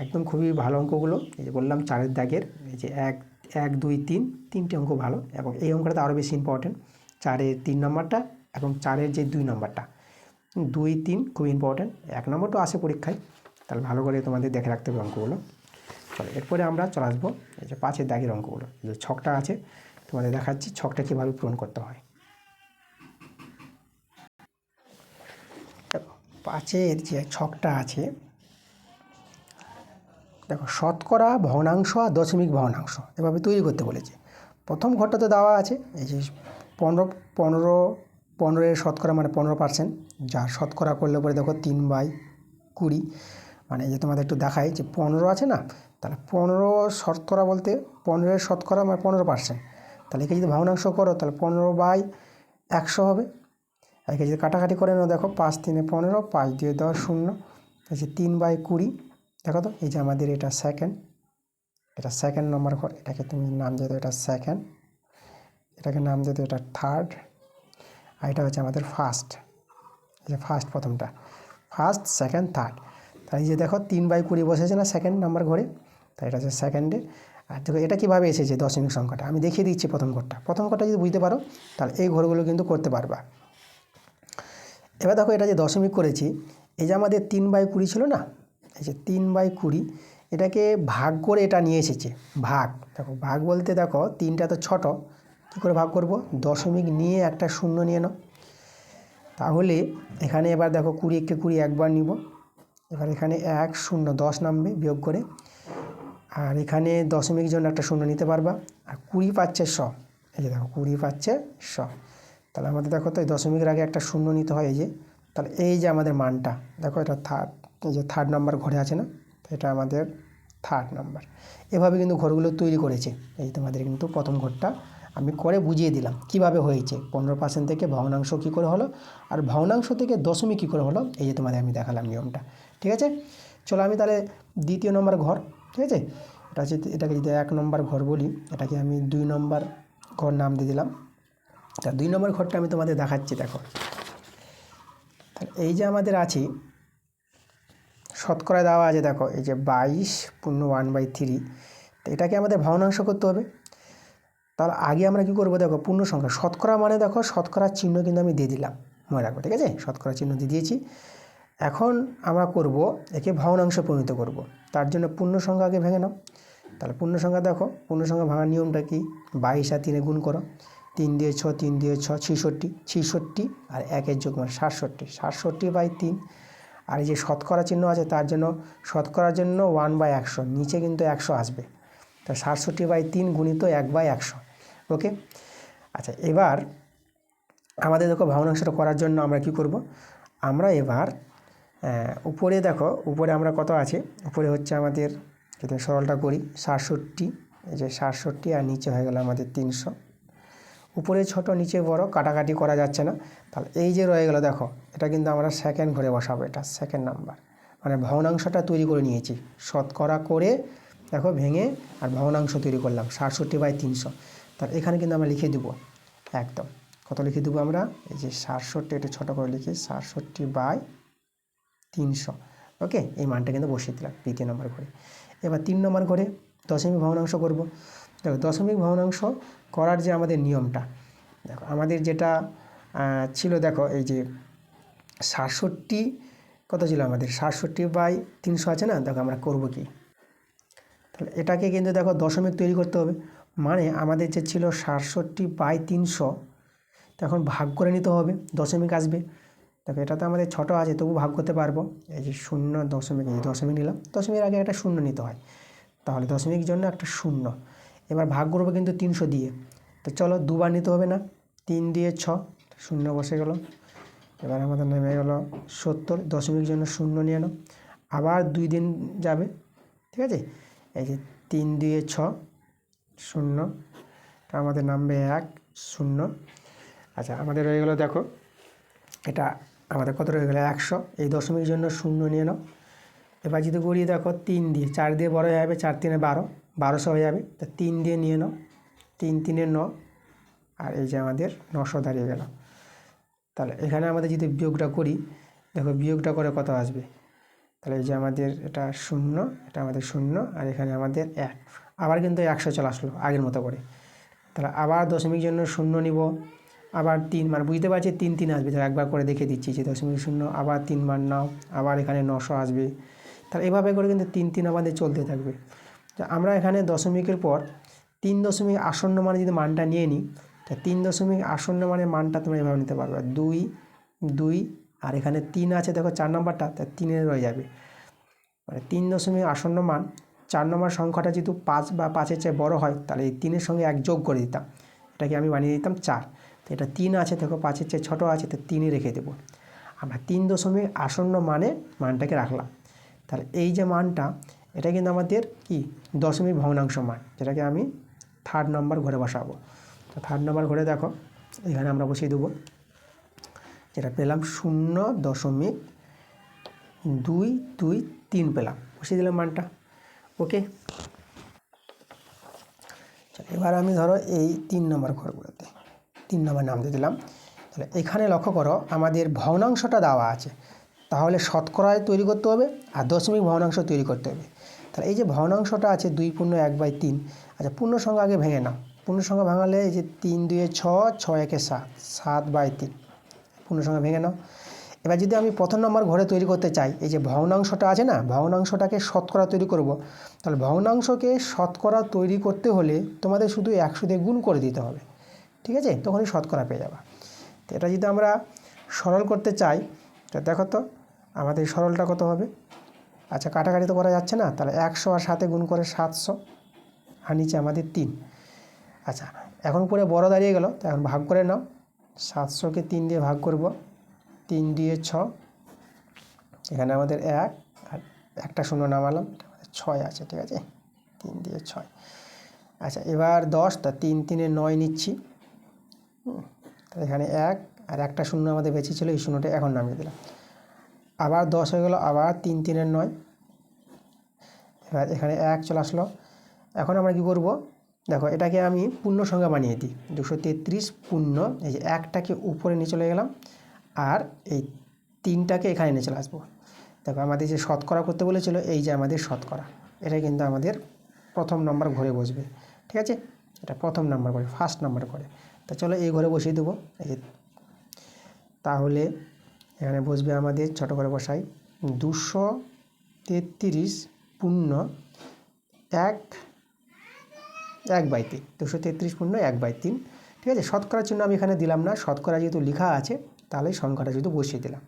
একদম খুবই ভালো অঙ্কগুলো, এই যে বললাম 4 দাগের, এই যে 1 1 2 3, 3টে অঙ্ক ভালো। এবং এই অঙ্কটা তো আরও বেশি ইম্পর্টেন্ট, 4-এর 3 নম্বরটা এবং 4-এর যে 2 নম্বরটা, 2 3 খুব ইম্পর্টেন্ট। 1 নম্বরটাও আসে পরীক্ষায়, তাহলে ভালো করে তোমাদের দেখে রাখতে হবে অঙ্কগুলো। চলো, এরপরে আমরা চলে আসবো এই যে 5-এর দাগের অঙ্কগুলো। এই যে ছকটা আছে, তোমাদের দেখাচ্ছি ছকটা কীভাবে পূরণ করতে হয়। 5-এর যে ছকটা আছে, দেখো শতকরা, ভগ্নাংশ আর দশমিক ভগ্নাংশ এভাবে তৈরি করতে বলেছে। প্রথম ঘরটাতে দেওয়া আছে এই যে 15 শতকরা মানে 15%, যার শতকরা করলে পরে দেখো 3/20, মানে এই যে তোমাদের একটু দেখাই যে 15 আছে না, তাহলে 15 শতকরা বলতে 15 শতকরা মানে 15%। তাহলে একে যদি ভগ্নাংশ করো তাহলে 15/100 হবে। একে যদি কাটাকাটি করে নাও, দেখো 5 3 15, 5 2 10 0, এই যে 3/20। দেখো তো, এই যে আমাদের এটা সেকেন্ড, এটা সেকেন্ড নম্বর ঘর, এটাকে তুমি নাম দিয়ে দাও এটা সেকেন্ড, এটাকে নাম দিয়ে দাও এটা থার্ড, আর এটা হচ্ছে আমাদের ফার্স্ট। এই যে ফার্স্ট, প্রথমটা ফার্স্ট, সেকেন্ড, থার্ড। তাই যে দেখো 3/20 বসেছে না সেকেন্ড নাম্বার ঘরে, তাই এটা হচ্ছে সেকেন্ডে। আর দেখো এটা কীভাবে এসেছে দশমিক সংখ্যাটা, আমি দেখিয়ে দিচ্ছি প্রথম ঘরটা যদি বুঝতে পারো তাহলে এই ঘরগুলো কিন্তু করতে পারবা। এবার দেখো এটা যে দশমিক করেছি, এই যে আমাদের 3/20 ছিল না, এই যে 3/20, এটাকে ভাগ করে এটা নিয়ে এসেছে ভাগ। দেখো ভাগ বলতে দেখো 3টা তো ছোটো, কী করে ভাগ করব, দশমিক নিয়ে একটা 0 নিয়ে নাও। তাহলে এখানে এবার দেখো 20কে 20 একবার নিব, এবার এখানে 1 0 10 নামবে বিয়োগ করে। আর এখানে দশমিক জন্য একটা 0 নিতে পারবা। আর 20 পাচ্ছে 100, এই যে দেখো 20 পাচ্ছে 100। তাহলে আমাদের দেখো তো এই দশমিকের আগে একটা 0 নিতে হয়, এই যে। তাহলে এই যে আমাদের মানটা দেখো, এটা থার্ড, এই যে থার্ড নাম্বার ঘরে আছে না, এটা আমাদের থার্ড নাম্বার। এভাবে কিন্তু ঘরগুলো তৈরি করেছে। এই তোমাদের কিন্তু প্রথম ঘরটা আমি করে বুঝিয়ে দিলাম কীভাবে হয়েছে, 15% থেকে ভগ্নাংশ কী করে হলো, আর ভগ্নাংশ থেকে দশমিক কী করে হলো, এই যে তোমাদের আমি দেখালাম নিয়মটা। ঠিক আছে, চলো আমি তাহলে দ্বিতীয় নম্বর ঘর, ঠিক আছে, এটাকে যদি 1 নম্বর ঘর বলি, এটাকে আমি 2 নম্বর ঘর নাম দিয়ে দিলাম। তা 2 নম্বর ঘরটা আমি তোমাদের দেখাচ্ছি, দেখো এই যে আমাদের আছে শতকরা দেওয়া আছে, দেখো এই যে 22 পূর্ণ 1/3, তো এটাকে আমাদের ভগ্নাংশ করতে হবে। তাহলে আগে আমরা কী করবো, দেখো পূর্ণ সংখ্যা শতকরা মানে দেখো শতকরার চিহ্ন কিন্তু আমি দিয়ে দিলাম, মনে রাখবো, ঠিক আছে, শতকরা চিহ্ন দিয়ে দিয়েছি। এখন আমরা করব একে ভগ্নাংশে পরিণত করব, তার জন্য পূর্ণ সংখ্যা আগে ভেঙে নাও। তাহলে পূর্ণ সংখ্যা দেখো, পূর্ণ সংখ্যা ভাঙার নিয়মটা কি, 22 আর 3 গুণ করো, 3 দিয়ে 6, 3 দিয়ে 6 66, 66 আর 1-এর যোগ মানে 67, 67/3। আর এই যে শতকরা চিহ্ন আছে তার জন্য শতকরার জন্য 1/100, নিচে কিন্তু 100 আসবে, তা 67/3 গুণিত 1/100। ওকে, আচ্ছা এবার আমাদের দেখো ভগ্নাংশটা করার জন্য আমরা কি করব, আমরা এবার উপরে দেখো, উপরে আমরা কত আছে, উপরে হচ্ছে আমাদের, যদি সরলটা করি 67, এই যে 67, আর নিচে হয়ে গেল আমাদের 300। উপরে ছোট নিচে বড়, কাটাকাটি করা যাচ্ছে না, তাহলে এই যে রয়ে গেল দেখো, এটা কিন্তু আমরা সেকেন্ড ঘরে বসাবো, এটা সেকেন্ড নাম্বার, মানে ভগ্নাংশটা তৈরি করে নিয়েছি শতকরা করে, দেখো ভেঙে আর ভগ্নাংশ তৈরি করলাম 67/300। তাহলে এখানে কিন্তু আমরা লিখে দেবো একদম কত লিখে দেবো আমরা, এই যে 67, এটা ছোটো করে লিখি 67/300। ওকে, এই মানটা কিন্তু বসিয়ে দিলাম দ্বিতীয় নম্বর ঘরে। এবার 3 নম্বর ঘরে দশমিক ভগ্নাংশ করব। দেখো দশমিক ভগ্নাংশ করার যে আমাদের নিয়মটা, দেখো আমাদের যেটা ছিল, দেখো এই যে 67 কত ছিল আমাদের, 67/300 আছে না। দেখো আমরা করব কি, তাহলে এটাকে কিন্তু দেখো দশমিক তৈরি করতে হবে। মানে আমাদের যে ছিল 67/300, তখন ভাগ করে নিতে হবে, দশমিক আসবে। দেখো এটা তো আমাদের ছোটো আছে, তবু ভাগ করতে পারবো। এই যে 0., এই দশমিক নিলাম, দশমিকের আগে একটা শূন্য নিতে হয়, তাহলে দশমিক জন্য একটা শূন্য। এবার ভাগ করবো কিন্তু 300 দিয়ে, তো চলো দুবার নিতে হবে না, 3 দিয়ে 6, শূন্য বসে গেল। এবার আমাদের নেমে গেল 70, দশমিক জন্য শূন্য নিয়ে নাও, আবার 2 দিন যাবে, ঠিক আছে। এই যে 3 দিয়ে 6, শূন্য, তা আমাদের নামবে 1, 0। আচ্ছা আমাদের রয়ে গেলো, দেখো এটা আমাদের কত রয়ে গেলো 100, এই দশমিক জন্য শূন্য নিয়ে নাও। এবার যদি করি দেখো 3 দিয়ে, 4 দিয়ে বড় হয়ে যাবে, 4 3 12, 1200 হয়ে যাবে, তা 3 দিয়ে নিয়ে নাও, 3 3 9, আর এই যে আমাদের 900 দাঁড়িয়ে গেল। তাহলে এখানে আমাদের যদি বিয়োগটা করি, দেখো বিয়োগটা করে কত আসবে, তাহলে এই যে আমাদের এটা 0, এটা আমাদের 0, আর এখানে আমাদের 1, আবার কিন্তু 100 চলে আসলো আগের মতো করে। তাহলে আবার দশমিক জন্য শূন্য নিব, আবার 3, মানে বুঝতে পারছি 3 3 আসবে, তাহলে একবার করে দেখে দিচ্ছি যে দশমিক শূন্য, আবার 3 বার নাও, আবার এখানে 900 আসবে। তাহলে এভাবে করে কিন্তু 3 3 আমাদের চলতে থাকবে। আমরা এখানে দশমিকের পর 3 দশমিক আসন্ন মানে যদি মানটা নিয়ে নিই, তা 3 দশমিক আসন্ন মানের মানটা তোমরা এভাবে নিতে পারবে, 2 2, আর এখানে 3 আছে, দেখো 4 নম্বরটা, তা 3 রয়ে যাবে। মানে 3 দশমিক আসন্ন মান, 4 নম্বর সংখ্যাটা যেহেতু 5 বা 5-এর চেয়ে বড় হয়, তাহলে এই 3-এর সঙ্গে 1 যোগ করে দিতাম, এটাকে আমি বানিয়ে দিতাম 4। তো এটা 3 আছে, দেখো 5-এর চেয়ে ছোটো আছে, তো 3ই রেখে দেবো। আমরা 3 দশমিক আসন্ন মানে মানটাকে রাখলাম। তাহলে এই যে মানটা, এটা কিন্তু আমাদের কি দশমিক ভগ্নাংশ মান, যেটাকে আমি 3rd নম্বর ঘরে বসাবো। তো 3rd নম্বর ঘরে দেখো এখানে আমরা বসিয়ে দেবো, যেটা পেলাম 0.223 পেলাম, বসিয়ে দিলাম মানটা। ওকে, এবার আমি ধরো এই 3 নম্বর ঘরগুলোতে 3 নম্বর নাম দিয়ে দিলাম। তাহলে এখানে লক্ষ্য করো আমাদের ভগ্নাংশটা দেওয়া আছে, তাহলে শতকরায় তৈরি করতে হবে আর দশমিক ভগ্নাংশ তৈরি করতে হবে। তাহলে এই যে ভগ্নাংশটা আছে 2.1/3, আচ্ছা পূর্ণ সংখ্যা আগে ভেঙে নাও। পূর্ণ সংখ্যা ভাঙালে এই যে 3 2 6, 6 1 7, 7/3, পূর্ণ সংখ্যা ভেঙে নাও। এবার যদি আমি প্রথম নম্বর ঘরে তৈরি করতে চাই, এই যে ভগ্নাংশটা আছে না, ভগ্নাংশটাকে শতকরা তৈরি করব, তাহলে ভগ্নাংশকে শতকরা তৈরি করতে হলে তোমাদের শুধু 100 দিয়ে গুণ করে দিতে হবে, ঠিক আছে, তখনই শতকরা পেয়ে যাবা। তো এটা যদি আমরা সরল করতে চাই, তো দেখো তো আমাদের সরলটা কত হবে। আচ্ছা কাটাকাটি তো করা যাচ্ছে না, তাহলে 100 আর 7 গুণ করে 700, আর নিচে আমাদের 3। আচ্ছা এখন পরে বড় দাঁড়িয়ে গেল, তো এখন ভাগ করে নাও, 700কে 3 দিয়ে ভাগ করব, 3 দিয়ে 6, এখানে আমাদের 1 আর একটা শূন্য নামালাম, এটা আমাদের 6 আছে, ঠিক আছে, 3 দিয়ে 6। আচ্ছা এবার 10, তা 3 3 9 নিচ্ছি, তো এখানে 1 আর একটা শূন্য আমাদের বেঁচে ছিল, এই শূন্যটা এখন নামিয়ে দিলাম, আবার 10 হয়ে গেল, আবার 3 3 9, এবার এখানে 1 চলে আসলো। এখন আমরা কি করব, দেখো এটাকে আমি পূর্ণ সংখ্যা বানিয়ে দিই, 233 পূর্ণ, এই যে 1টাকে উপরে নিয়ে চলে গেলাম, আর এই 3টাকে এখানে নিয়ে চলে আসবো। দেখো আমাদের যে শতকরা করতে বলেছিল, এই যে আমাদের শতকরা, এটা কিন্তু আমাদের প্রথম নম্বর ঘরে বসবে, ঠিক আছে, এটা প্রথম নম্বর ঘরে, ফার্স্ট নম্বর ঘরে। তা চলো এই ঘরে বসিয়ে দেবো, এই যে তাহলে এখানে বসবে আমাদের, ছোটো করে বসাই, 233 পূর্ণ 1/3, 233 পূর্ণ 1/3, ঠিক আছে। শতকরার জন্য আমি এখানে দিলাম না, শতকরা যেহেতু লেখা আছে তাহলে সংখ্যাটা শুধু বসিয়ে দিলাম।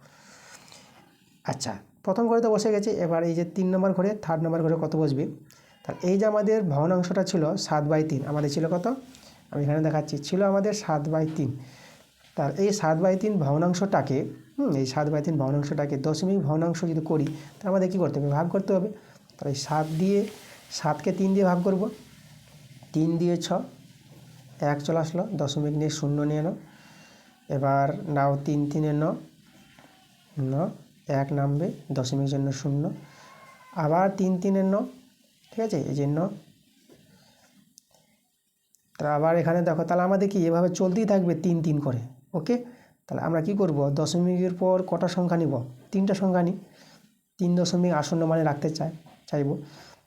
আচ্ছা প্রথম ঘরে তো বসে গেছে, এবার এই যে 3 নম্বর ঘরে, 3rd নম্বর ঘরে কত বসবে, তাহলে এই যে আমাদের ভগ্নাংশটা ছিল 7/3, আমাদের ছিল কত, আমি এখানে দেখাচ্ছি, ছিল আমাদের 7/3। তার এই 7/3 ভগ্নাংশটাকে, এই 7/3 ভগ্নাংশটাকে দশমিক ভগ্নাংশ যদি করি, তাহলে আমাদের কী করতে হবে, ভাগ করতে হবে। তাহলে 7কে 3 দিয়ে ভাগ করব, 3 দিয়ে 6, 1 চলে আসলো, দশমিক নিয়ে শূন্য নিয়ে নাও, এবার নাও 3 3 9, 1 নামবে, দশমিক জন্য শূন্য, আবার 3 3 9, ঠিক আছে, এই যে 9, তাহলে আবার এখানে দেখো, তাহলে আমাদের কি এভাবে চলতেই থাকবে 3 3 করে। ওকে, তাহলে আমরা কি করব, দশমিকের পর কটা সংখ্যা নিব, 3টা সংখ্যা নিই। 3 দশমিক আসন্ন মানে রাখতে চাইবো।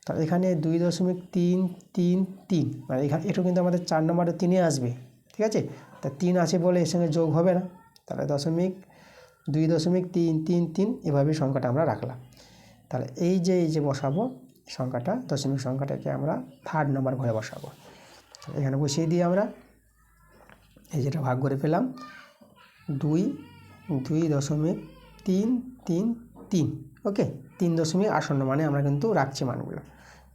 তাহলে এখানে 2.333, মানে এখানে এটা কিন্তু আমাদের 4 নম্বরে 3 আসবে, ঠিক আছে। তা 3 আছে বলে এর সঙ্গে যোগ হবে না, তাহলে 2.333 এভাবে সংখ্যাটা আমরা রাখলাম। তাহলে এই যে বসাবো সংখ্যাটা, দশমিক সংখ্যাটাকে আমরা 3rd নম্বর ঘরে বসাবো। এখানে বসিয়ে দিয়ে আমরা এই যেটা ভাগ করে পেলাম 2.333। ওকে, 3 দশমিক আসন্ন মানে আমরা কিন্তু রাখছি মানগুলো।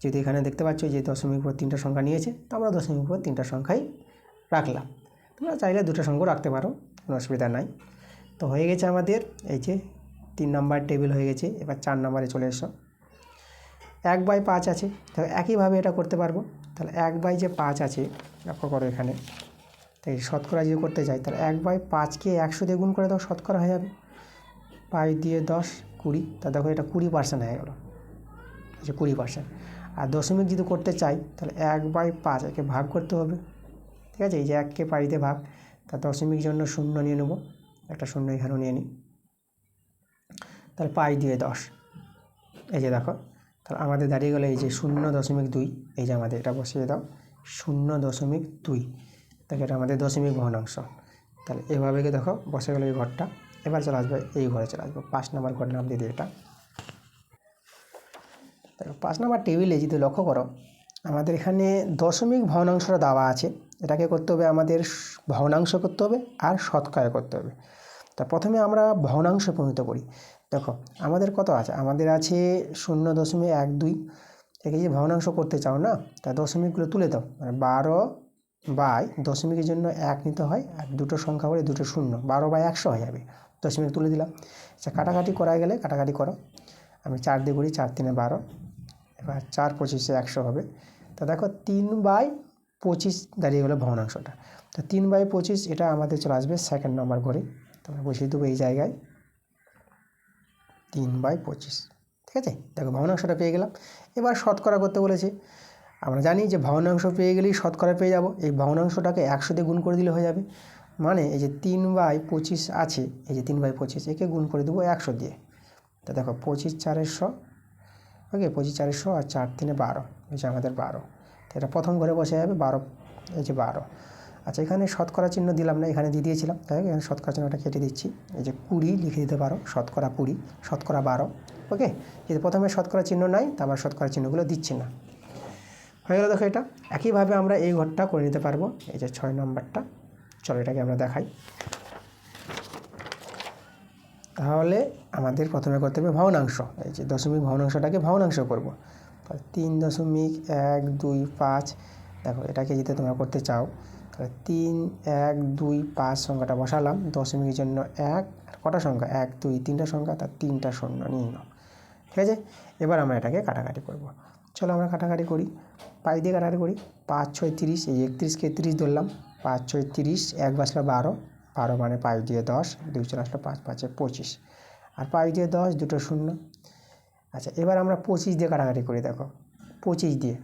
যদি এখানে দেখতে পাচ্ছ যে দশমিক পর 3টা সংখ্যা নিয়েছে, তো আমরা দশমিক পর 3টা সংখ্যাই রাখলাম। তোমরা চাইলে 2টা সংখ্যা রাখতে পারো, কোনো অসুবিধা নাই। তো হয়ে গেছে আমাদের এই যে 3 নম্বর টেবিল হয়ে গেছে। এবার 4 নম্বরে চলে এসো। 1/5 আছে, তাহলে একইভাবে এটা করতে পারবো। তাহলে 1/5 আছে, লক্ষ্য করো এখানে। তাই শতকরা যদি করতে চাই, তাহলে 1/5কে 100 দিয়ে গুণ করে দাও, শতকরা হয়ে যাবে। 5 দিয়ে 10 20, তা দেখো এটা 20% হয়ে গেল, যে 20%। আর দশমিক যদি করতে চাই, তাহলে 1/5 একে ভাগ করতে হবে, ঠিক আছে। এই যে 1কে 5 দিয়ে ভাগ, তা দশমিক জন্য 0 নিয়ে নেব, একটা 0 এখানেও নিয়ে নিই। তাহলে 5 দিয়ে 10, এই যে দেখো, তাহলে আমাদের দাঁড়িয়ে গেলো এই যে 0.2। এই যে আমাদের এটা বসিয়ে দাও 0.2, দেখো এটা আমাদের দশমিক ভগ্নাংশ। তাহলে এভাবে দেখো বসে গেলো এই ঘরটা। এবার চলে আসবে এই ঘরে, চলে আসবো 5 নম্বর ঘর, নাম দিয়ে দিই এটা। দেখো 5 নম্বর টেবিলে যদি লক্ষ্য করো, আমাদের এখানে দশমিক ভগ্নাংশটা দেওয়া আছে। এটাকে করতে হবে আমাদের ভগ্নাংশ করতে হবে আর শতকরা করতে হবে। তা প্রথমে আমরা ভগ্নাংশ পরিণত করি। দেখো আমাদের কত আছে, আমাদের আছে 0.12। একে যে ভগ্নাংশ করতে চাও না, তা দশমিকগুলো তুলে দাও, মানে 12/দশমিকের জন্য 1 নিতে হয়, আর দুটো সংখ্যা করে দুটো 0, 12/100 হয়ে যাবে। দশমিক তুলে দিলাম। আচ্ছা, কাটাকাটি করা গেলে কাটাকাটি করো। আমি 4 দিয়ে করি, 4 3 12। এবার 4 25 100 হবে। তা দেখো 3/25 দাঁড়িয়ে গেলো ভগ্নাংশটা। তো 3/25 এটা আমাদের চলে আসবে 2nd নম্বর ঘরে। তোমরা বসিয়ে দেবো এই জায়গায় 3/25, ঠিক আছে। দেখো ভগ্নাংশটা পেয়ে গেলাম। এবার শতকরা করতে বলেছে। আমরা জানি যে ভগ্নাংশ পেয়ে গেলেই শতকরা পেয়ে যাব। এই ভগ্নাংশটাকে 100 দিয়ে গুণ করে দিলে হয়ে যাবে। মানে এই যে 3/25 আছে, এই যে 3/25 একে গুণ করে দেবো 100 দিয়ে। তা দেখো 25 4 100, ওকে 25 4 100 আর 4 3 12, এই যে আমাদের 12। তো এটা প্রথম ঘরে বসে যাবে 12, এই যে 12। আচ্ছা, এখানে শতকরা চিহ্ন দিলাম না, এখানে দিয়ে দিয়েছিলাম, তাই এখানে শতকরা চিহ্নটা কেটে দিচ্ছি। এই যে 20 লিখে দিতে পারো, শতকরা 20, শতকরা 12। ওকে, যদি প্রথমে শতকরা চিহ্ন নাই, তা আবার শতকরা চিহ্নগুলো দিচ্ছি না। হয়ে গেল। দেখো এটা একইভাবে আমরা এই ঘরটা করে নিতে পারবো। এই যে 6 নম্বরটা, চলো এটাকে আমরা দেখাই। তাহলে আমাদের প্রথমে করতে হবে ভগ্নাংশ। এই যে দশমিক ভগ্নাংশটাকে ভগ্নাংশ করব। 3.125। দেখো এটাকে যদি তোমরা করতে চাও, তাহলে 3.125 সংখ্যাটা বসালাম, দশমিকের জন্য 1, আর কটা সংখ্যা 1 2 3টা সংখ্যা, তার 3টা 0 নিয়ে নাও, ঠিক আছে। এবার আমরা এটাকে কাটাকাটি করব। চলো আমরা কাটাকাটি করি, 5 দিয়ে কাটাকাটি করি। 5 6 30, এই 31কে 30 ধরলাম, 5 6 30, 1 বাসলো 12, 12 মানে 5 দিয়ে 10, 2 চলে আসলো 5 5 25, আর 5 দিয়ে 10, দুটো 0। আচ্ছা, এবার আমরা 25 দিয়ে কাটাকাটি করি। দেখো 25 দিয়ে,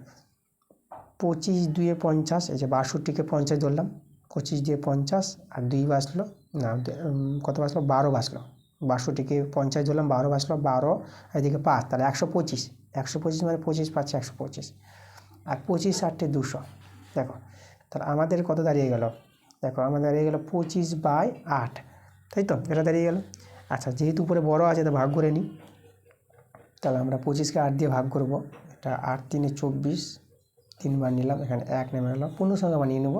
25 2 50, এই যে 62কে 50 ধরলাম, 25 দিয়ে 50, আর 2 বাসলো না, কত বাসলো 12 বাসলো। 62কে 50 ধরলাম, 12 বাসলো, 12 আর এদিকে 5, তাহলে 125। 125 মানে 25 পাচ্ছে 125, আর 25 8 200। দেখো তাহলে আমাদের কত দাঁড়িয়ে গেল, দেখো আমাদের দাঁড়িয়ে গেল 25/8, তাই তো, এটা দাঁড়িয়ে গেল। আচ্ছা, যেহেতু উপরে বড় আছে তো ভাগ করে নিই। তাহলে আমরা 25কে 8 দিয়ে ভাগ করব। এটা 8 3 24, 3 বার নিলাম, এখানে 1 নেমে গেল, পূর্ণ সংখ্যা বানিয়ে নেব,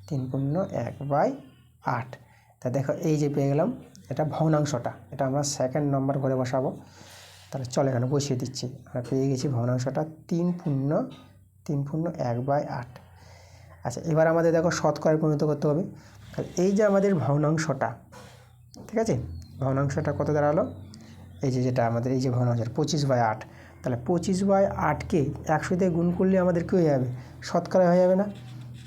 3 পূর্ণ 1/8। তা দেখো এই যে পেয়ে গেলাম এটা ভগ্নাংশটা, এটা আমরা 2nd নম্বর ঘরে বসাবো। তাহলে চলো এখানে বসিয়ে দিচ্ছি, আমরা পেয়ে গেছি ভগ্নাংশটা 3 পূর্ণ 1/8। আচ্ছা, এবার আমাদের দেখো শতকরায় পরিণত করতে হবে। তাহলে এই যে আমাদের ভগ্নাংশটা, ঠিক আছে, ভগ্নাংশটা কত দাঁড়ালো, এই যে যেটা আমাদের এই যে ভগ্নাংশ 25/8। তাহলে 25/8কে 100 দিয়ে গুণ করলে আমাদের কী হয়ে যাবে, শতকরা হয়ে যাবে না।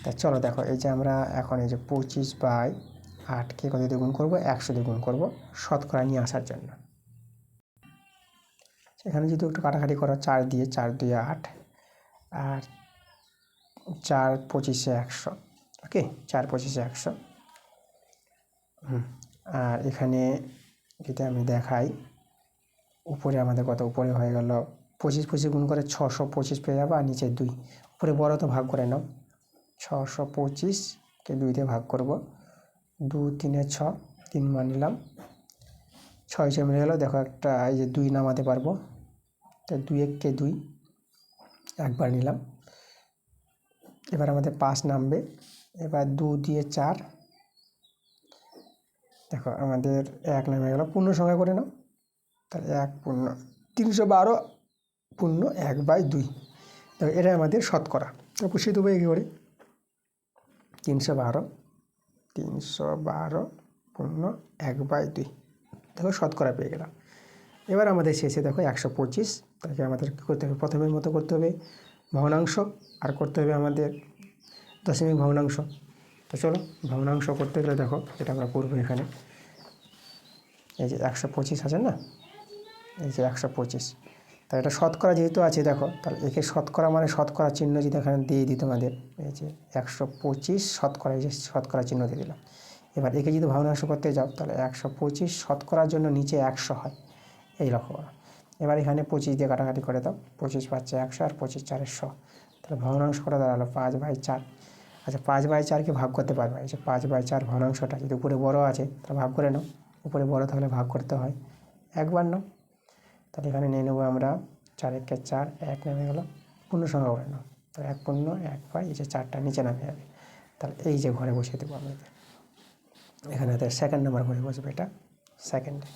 তা চলো দেখো এই যে আমরা এখন এই যে 25/8কে কত দিয়ে গুণ করবো, 100 দিয়ে গুণ করবো, শতকরা নিয়ে আসার জন্য। এখানে যদি একটু কাটাকাটি করো, 4 দিয়ে 4 2 8, আর 4 25-এ 100, ওকে 4 25-এ 100। আর এখানে যদি আমি দেখাই উপরে আমাদের কত, উপরে হয়ে গেল 25 25 গুণ করে 625 পেয়ে যাবো, আর নিচে 2, উপরে বড় তো ভাগ করে নাও, 625কে 2 দিয়ে ভাগ করব, 2 3-এ 6, 3 মান নিলাম, 6 মিলে গেলো। দেখো একটা এই যে 2 নামাতে পারবো, তো 2 1-কে 2 একবার নিলাম। এবার আমাদের 5 নামবে, এবার 2 দিয়ে 4, দেখো আমাদের 1 নামে গেল, পূর্ণ সংখ্যা করে নাও, তাহলে 1 পূর্ণ 312 পূর্ণ 1/2। দেখো এটা আমাদের শতকরা, পুষিয়ে দেবো এই করে 312 পূর্ণ 1/2, দেখো শতকরা পেয়ে গেলাম। এবার আমাদের শেষে দেখো 125, তাকে আমাদের কী করতে হবে, প্রথমের মতো করতে হবে ভগ্নাংশ, আর করতে হবে আমাদের দশমিক ভগ্নাংশ। তো চলো ভগ্নাংশ করতে গেলে দেখো এটা আমরা করবো, এখানে এই যে 125 আছে না, এই যে 125, তা এটা শতকরা যেহেতু আছে দেখো, তাহলে একে শতকরা মানে শতকরা চিহ্ন যদি এখানে দিয়ে দিই তোমাদের, এই যে 125 শতকরা, এই যে শতকরা চিহ্ন দিয়ে দিলাম। এবার একে যদি ভগ্নাংশ করতে যাও তাহলে 125 শতকরার জন্য নিচে 100 হয়, এই লক্ষ্য করো। এবার এখানে 25 দিয়ে কাটাকাটি করে দাও, 25 5 100 আর 25 4 100, তাহলে ভগ্নাংশ করে দাঁড়ালো 5/4। আচ্ছা 5/4কে ভাগ করতে পারবে, এই যে 5/4 ভগ্নাংশটা যদি উপরে বড় আছে তাহলে ভাগ করে নাও, উপরে বড় তাহলে ভাগ করতে হয়, একবার নাও। তাহলে এখানে নিয়ে নেবো আমরা 4 1-কে 4, 1 নেমে গেলো, পূর্ণ সংখ্যা করে নাও, তাহলে 1 পূর্ণ 1/, এই যে 4টা নিচে নামে যাবে, তাহলে এই যে ঘরে বসিয়ে দেবো আমাদের, এখানে সেকেন্ড নাম্বার ঘরে বসবে, এটা সেকেন্ডে,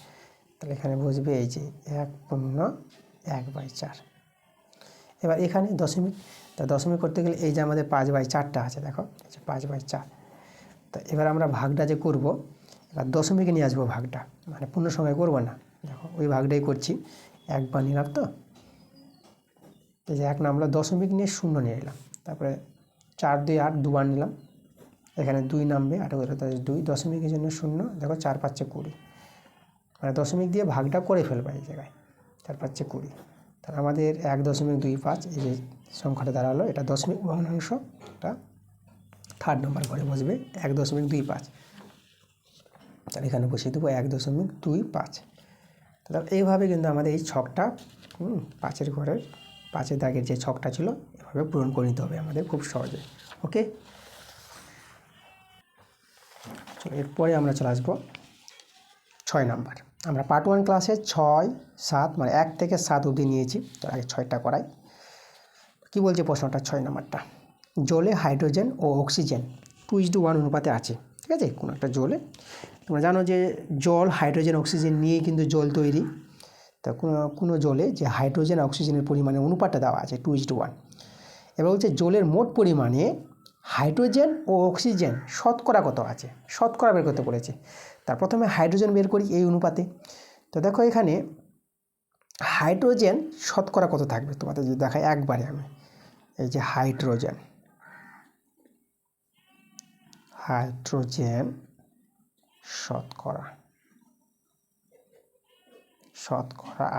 তাহলে এখানে বসবে এই যে 1 পূর্ণ 1/4। এবার এখানে দশমিক, তা দশমিক করতে গেলে এই যে আমাদের 5/4টা আছে, দেখো এই যে 5/4, তা এবার আমরা ভাগটা যে করব, এবার দশমিকে নিয়ে আসবো ভাগটা, মানে পূর্ণ সংখ্যায় করবো না, দেখো ওই ভাগটাই করছি, একবার নিলাম, তো এই যে 1 নামলো, দশমিক নিয়ে 0 নিয়ে এলাম, তারপরে 4 2 8 দুবার নিলাম, এখানে 2 নামবে, 8 2, দশমিকের জন্য 0, দেখো 4 5 20, মানে দশমিক দিয়ে ভাগটা করে ফেলবো এই জায়গায়, 4 5 20, তাহলে আমাদের 1.25 এই যে সংখ্যাটা দাঁড়ালো, এটা দশমিক ভগ্নাংশ, এটা থার্ড নাম্বার ঘরে বসবে 1.25, তাহলে এখানে বসিয়ে দেবো 1.25। তাহলে এইভাবে কিন্তু আমাদের এই ছকটা 5-এর ঘরের 5-এর দাগের যে ছকটা ছিল এভাবে পূরণ করে নিতে হবে আমাদের খুব সহজে, ওকে। চলো এরপরে আমরা চলে আসবো 6 নাম্বার। আমরা পার্ট 1 ক্লাসে 6 7 মানে 1 থেকে 7 অবধি নিয়েছি, তো আগে 6টা করাই। কী বলছে প্রশ্নটা, 6 নাম্বারটা, জলে হাইড্রোজেন ও অক্সিজেন 2:1 অনুপাতে আছে, ঠিক আছে, কোনো একটা জলে, তোমরা জানো যে জল হাইড্রোজেন অক্সিজেন নিয়েই কিন্তু জল তৈরি, তা কোনো জলে যে হাইড্রোজেন অক্সিজেনের পরিমাণের অনুপাতটা দেওয়া আছে 2:1। এবার হচ্ছে জলের মোট পরিমাণে হাইড্রোজেন ও অক্সিজেন শতকরা কত আছে, শতকরা বের করতে বলেছে। তার প্রথমে হাইড্রোজেন বের করি এই অনুপাতে, তো দেখো এখানে হাইড্রোজেন শতকরা কত থাকবে তোমাদের যদি দেখায় একবারে আমি, এই যে হাইড্রোজেন শতকরা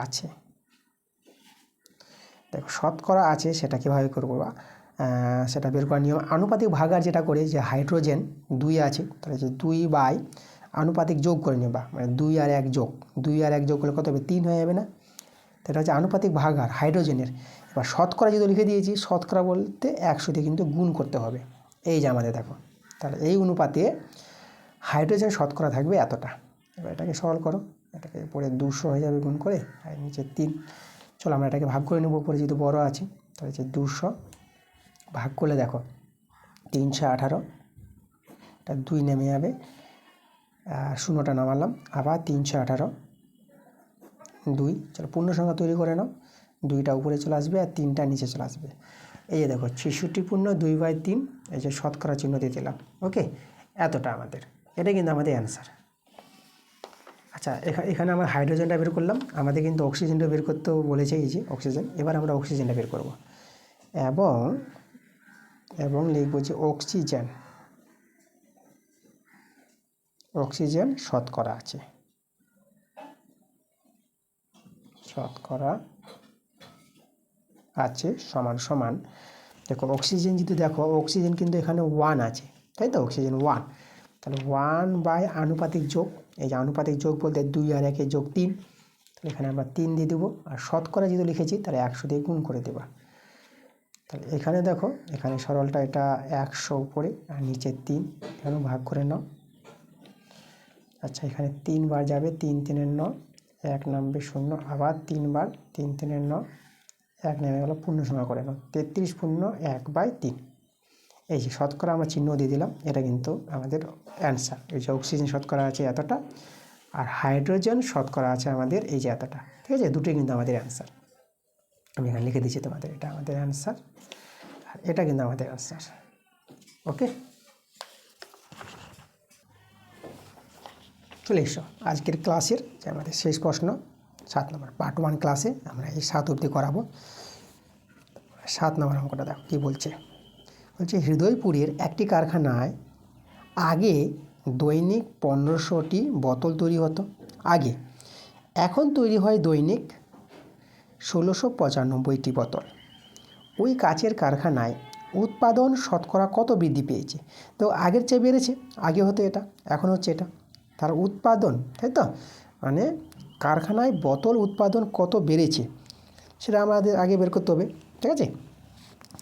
আছে, দেখো শতকরা আছে, সেটা কীভাবে করবো, সেটা বের করার নিয়ম আনুপাতিক ভাগার যেটা করে, যে হাইড্রোজেন 2 আছে, তাহলে যে 2 বাই আনুপাতিক যোগ করে নেবা, মানে 2 আর 1 যোগ, 2 আর 1 যোগ করলে কত হবে, 3 হয়ে যাবে না, তো এটা হচ্ছে আনুপাতিক ভাগার হাইড্রোজেনের। এবার শতকরা যদি লিখে দিয়েছি, শতকরা বলতে 100 দিয়ে কিন্তু গুণ করতে হবে, এই যে আমাদের দেখো, তাহলে এই অনুপাতে হাইড্রোজেন শতকরা থাকবে এতটা। এবার এটাকে সরল করো, এটাকে পরে 200 হয়ে যাবে গুণ করে, আর নিচে 3। চলো আমরা এটাকে ভাগ করে নেবো, উপরে যেহেতু বড় আছে, তাহলে যে 200 ভাগ করলে দেখো 318, এটা 2 নেমে যাবে, 0টা নামালাম, আবার 318 2, চলো পূর্ণ সংখ্যা তৈরি করে নাও, 2টা উপরে চলে আসবে আর 3টা নিচে চলে আসবে, এই যে দেখো 66 পূর্ণ 2/3, এই যে শতকরা চিহ্ন দিয়ে দিলাম, ওকে, এতটা আমাদের, এটা কিন্তু আমাদের অ্যান্সার। আচ্ছা এখানে আমরা হাইড্রোজেনটা বের করলাম, আমাদের কিন্তু অক্সিজেনটা বের করতেও বলেছে, এই যে অক্সিজেন, এবার আমরা অক্সিজেনটা বের করব, এবং লিখব যে অক্সিজেন শতকরা আছে, সমান সমান দেখো অক্সিজেন যদি দেখো অক্সিজেন কিন্তু এখানে 1 আছে, তাই তো, অক্সিজেন 1, তাহলে 1/আনুপাতিক যোগ, এই যে আনুপাতিক যোগ বলতে 2 আর 1 যোগ 3, তাহলে এখানে আমরা 3 দিয়ে দেবো। আর শতকরা যেহেতু লিখেছি তাহলে 100 দিয়ে গুণ করে দেবা। তাহলে এখানে দেখো এখানে সরলটা এটা 100 উপরে আর নিচে 3, এখানেও ভাগ করে নাও। আচ্ছা এখানে 3 বার যাবে, 3 3 এর 9, 1 নামবে 0, আবার 3 বার, 3 3 এর 9, 1 নেমে গেল, পূর্ণ সংখ্যা করে নাও, 33 পূর্ণ 1/3। এই যে শতকরা আমরা চিহ্ন দিয়ে দিলাম, এটা কিন্তু আমাদের অ্যান্সার। এই যে অক্সিজেন শতকরা আছে এতটা, আর হাইড্রোজেন শতকরা আছে আমাদের এই যে এতটা, ঠিক আছে, দুটোই কিন্তু আমাদের অ্যান্সার। আমি এখানে লিখে দিচ্ছি তোমাদের, এটা আমাদের অ্যান্সার আর এটা কিন্তু আমাদের অ্যান্সার। ওকে, চলে এসো আজকের ক্লাসের যে আমাদের শেষ প্রশ্ন 7 নম্বর পার্ট 1 ক্লাসে আমরা এই 7 অবধি করাবো। 7 নম্বর অঙ্কটা দেখো কী বলছে। বলছে হৃদয়পুরের একটি কারখানায় আগে দৈনিক 1500টি বোতল তৈরি হতো আগে, এখন তৈরি হয় দৈনিক 1695টি বোতল। ওই কাচের কারখানায় উৎপাদন শতকরা কত বৃদ্ধি পেয়েছে? তো আগের চেয়ে বেড়েছে, আগে হতো এটা, এখন হচ্ছে এটা, তার উৎপাদন, তাই তো, মানে কারখানায় বোতল উৎপাদন কত বেড়েছে সেটা আমাদের আগে বের করতে হবে, ঠিক আছে।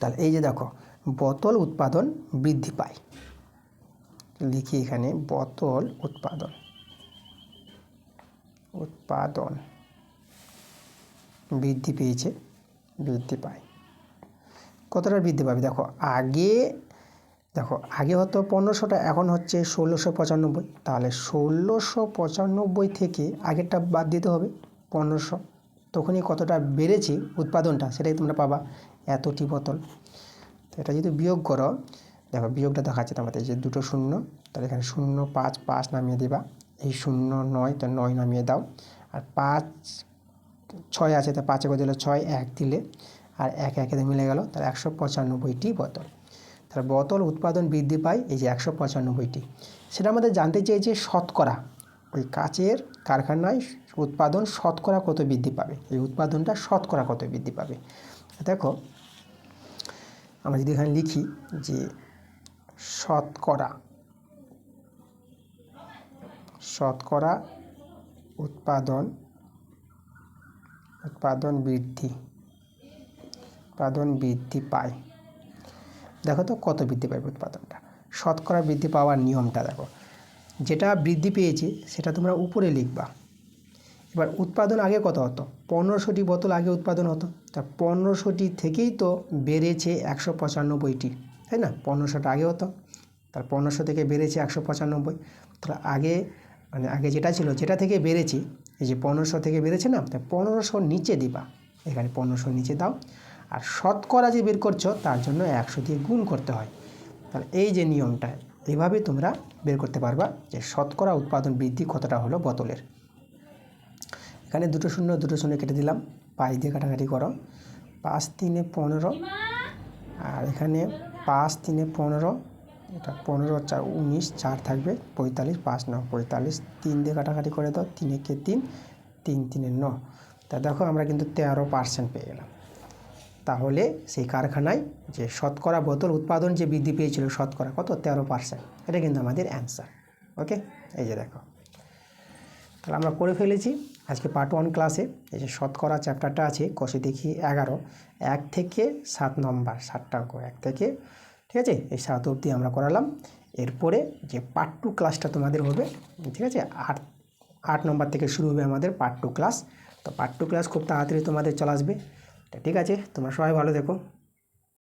তাহলে এই যে দেখো বোতল উৎপাদন বৃদ্ধি পায়, লিখি এখানে বোতল উৎপাদন বৃদ্ধি পেয়েছে, বৃদ্ধি পায়। কতটা বৃদ্ধি পাবে? দেখো আগে হতো 1500টা, এখন হচ্ছে 1695, তাহলে 1695 থেকে আগেরটা বাদ দিতে হবে 1500, তখনই কতটা বেড়েছে উৎপাদনটা সেটাই তোমরা পাবা, এতটি বোতল। তো এটা যদি বিয়োগ করো, দেখো বিয়োগটা দেখাচ্ছে তোমাদের, যে দুটো শূন্য, তাহলে এখানে 0 5 5 নামিয়ে দেবা, এই 0 9 তো 9 নামিয়ে দাও, আর 5 6 আছে, তো 5 করে দিলে 6, 1 দিলে আর 1 1 মিলে গেল, তাহলে 195টি বোতল। তাহলে বোতল উৎপাদন বৃদ্ধি পায় এই যে 195টি। সেটা আমাদের জানতে চেয়েছে শতকরা, ওই কাচের কারখানায় উৎপাদন শতকরা কত বৃদ্ধি পাবে, এই উৎপাদনটা শতকরা কত বৃদ্ধি পাবে। দেখো আমরা যদি এখানে লিখি যে শতকরা উৎপাদন বৃদ্ধি পায়, দেখো তো কত বৃদ্ধি পাবে উৎপাদনটা। শতকরা বৃদ্ধি পাওয়ার নিয়মটা দেখো, যেটা বৃদ্ধি পেয়েছে সেটা তোমরা উপরে লিখবা। এবার উৎপাদন আগে কত হতো? 1500টি বোতল আগে উৎপাদন হতো, তা 1500টি থেকেই তো বেড়েছে 195টি, তাই না? 1500টা আগে হতো, তার 1500 থেকে বেড়েছে 195, তাহলে আগে যেটা ছিল যেটা থেকে বেড়েছে, এই যে 1500 থেকে বেড়েছে না, তা 1500 নিচে দিবা, এখানে 1500 নিচে দাও, আর শতকরা যে বের করছো তার জন্য 100 দিয়ে গুণ করতে হয়। তাহলে এই যে নিয়মটা, এইভাবে তোমরা বের করতে পারবা যে শতকরা উৎপাদন বৃদ্ধি কতটা হলো বোতলের। এখানে দুটো শূন্য কেটে দিলাম, পাই দিয়ে কাটাকাটি করো, 5 3 15, আর এখানে 5 3 15, এটা 15 4 19, 4 থাকবে 45, 5 9 45, 3 দিয়ে কাটাকাটি করে দাও, 3 1 3, 3 3 9, তা দেখো আমরা কিন্তু 13% পেয়ে গেলাম। তাহলে সেই কারখানায় যে শতকরা বোতল উৎপাদন যে বৃদ্ধি পেয়েছিল শতকরা কত? 13%, এটা কিন্তু আমাদের অ্যান্সার। ওকে, এই যে দেখো, তাহলে আমরা করে ফেলেছি আজকে পার্ট 1 ক্লাসে। এই যে শতকরা চ্যাপ্টারটা আছে, কষে দেখি 11, 1 থেকে 7 নম্বর, 7টা অঙ্ক 1 থেকে, ঠিক আছে, এই 7 অবধি আমরা করালাম। এরপরে যে পার্ট 2 ক্লাসটা তোমাদের হবে, ঠিক আছে, 8 নম্বর থেকে শুরু হবে আমাদের পার্ট 2 ক্লাস। তো পার্ট 2 ক্লাস খুব তাড়াতাড়ি তোমাদের চলে আসবে। ঠিক আছে, তোমরা সবাই ভালো দেখো।